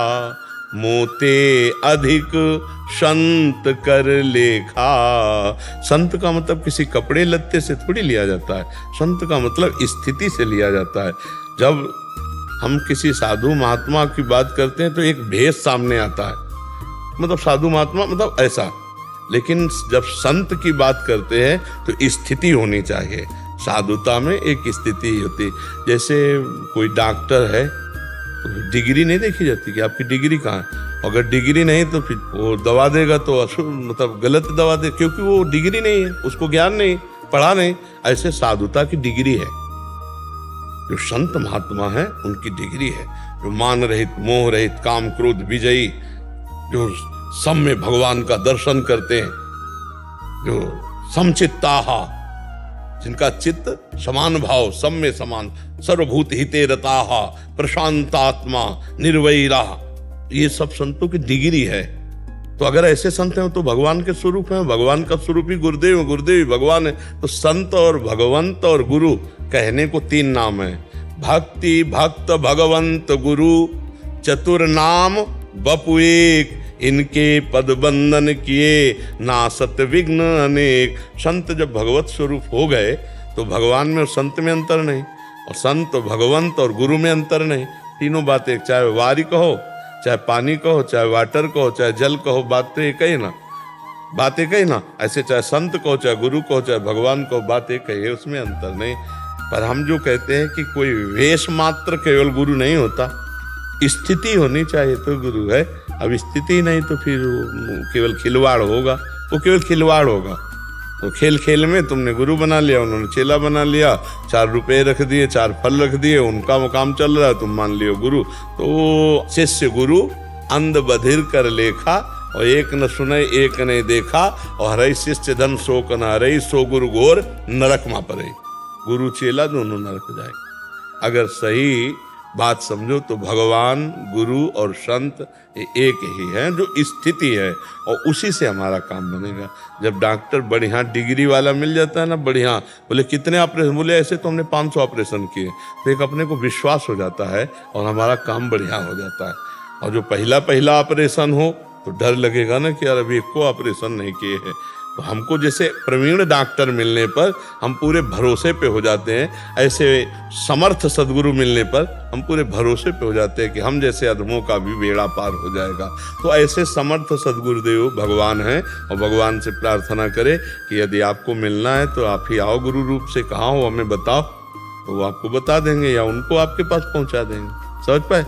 मोते अधिक संत कर लेखा। संत का मतलब किसी कपड़े लत्ते से थोड़ी लिया जाता है, संत का मतलब स्थिति से लिया जाता है। जब हम किसी साधु महात्मा की बात करते हैं तो एक भेष सामने आता है, मतलब साधु महात्मा मतलब ऐसा, लेकिन जब संत की बात करते हैं तो स्थिति होनी चाहिए। साधुता में एक स्थिति होती, जैसे कोई डॉक्टर है तो डिग्री नहीं देखी जाती कि आपकी डिग्री कहाँ है, अगर डिग्री नहीं तो फिर वो दवा देगा तो मतलब गलत दवा दे, क्योंकि वो डिग्री नहीं है, उसको ज्ञान नहीं, पढ़ा नहीं। ऐसे साधुता की डिग्री है। जो संत महात्मा है उनकी डिग्री है, जो मान रहित, मोह रहित, काम क्रोध विजयी, जो सम में भगवान का दर्शन करते हैं, जो समचित्ताहा, जिनका चित्त समान भाव, सम में समान, सर्वभूत हिते रताहा, प्रशांतात्मा, निर्वैरा, ये सब संतों की डिग्री है। तो अगर ऐसे संत हैं तो भगवान के स्वरूप हैं, भगवान का स्वरूप ही गुरुदेव, गुरुदेव भगवान है। तो संत और भगवंत और गुरु कहने को तीन नाम है, भक्ति, भक्त, भगवंत, गुरु, चतुर नाम बपु एक, इनके पद बंधन किए नासत विघ्न अनेक। संत जब भगवत स्वरूप हो गए तो भगवान में और संत में अंतर नहीं, और संत, भगवंत और गुरु में अंतर नहीं, तीनों बातें, चाहे वारी कहो, चाहे पानी कहो, चाहे वाटर कहो, चाहे जल कहो, बात तो एक ही ना, बात एक ही ना। ऐसे चाहे संत कहो, चाहे गुरु कहो, चाहे भगवान कहो, बात एक ही है, उसमें अंतर नहीं। पर हम जो कहते हैं कि कोई वेश मात्र केवल गुरु नहीं होता, स्थिति होनी चाहिए तो गुरु है। अब स्थिति नहीं तो फिर केवल खिलवाड़ होगा, वो केवल खिलवाड़ होगा। तो खेल खेल में तुमने गुरु बना लिया, उन्होंने चेला बना लिया, 4 रुपए रख दिए, 4 फल रख दिए, उनका वो काम चल रहा है, तुम मान लियो गुरु। तो शिष्य गुरु अंध बधिर कर लेखा, और एक न सुने एक नहीं देखा, और हरई शिष्य धन शोक न हरई, सो गुरु घोर नरक मा पड़े। गुरु चेला दोनों नरक जाए। अगर सही बात समझो तो भगवान, गुरु और संत एक ही है, जो स्थिति है, और उसी से हमारा काम बनेगा। जब डॉक्टर बढ़िया डिग्री वाला मिल जाता है ना, बढ़िया, बोले कितने ऑपरेशन, बोले ऐसे तो हमने 500 ऑपरेशन किए, तो एक अपने को विश्वास हो जाता है और हमारा काम बढ़िया हो जाता है। और जो पहला ऑपरेशन हो तो डर लगेगा ना कि यार अभी एक को ऑपरेशन नहीं किए हैं। तो हमको जैसे प्रवीण डॉक्टर मिलने पर हम पूरे भरोसे पे हो जाते हैं, ऐसे समर्थ सदगुरु मिलने पर हम पूरे भरोसे पे हो जाते हैं कि हम जैसे अधमों का भी बेड़ा पार हो जाएगा। तो ऐसे समर्थ सदगुरुदेव भगवान हैं, और भगवान से प्रार्थना करें कि यदि आपको मिलना है तो आप ही आओ गुरु रूप से, कहाँ हो हमें बताओ, तो वो आपको बता देंगे या उनको आपके पास पहुंचा देंगे। समझ पाए?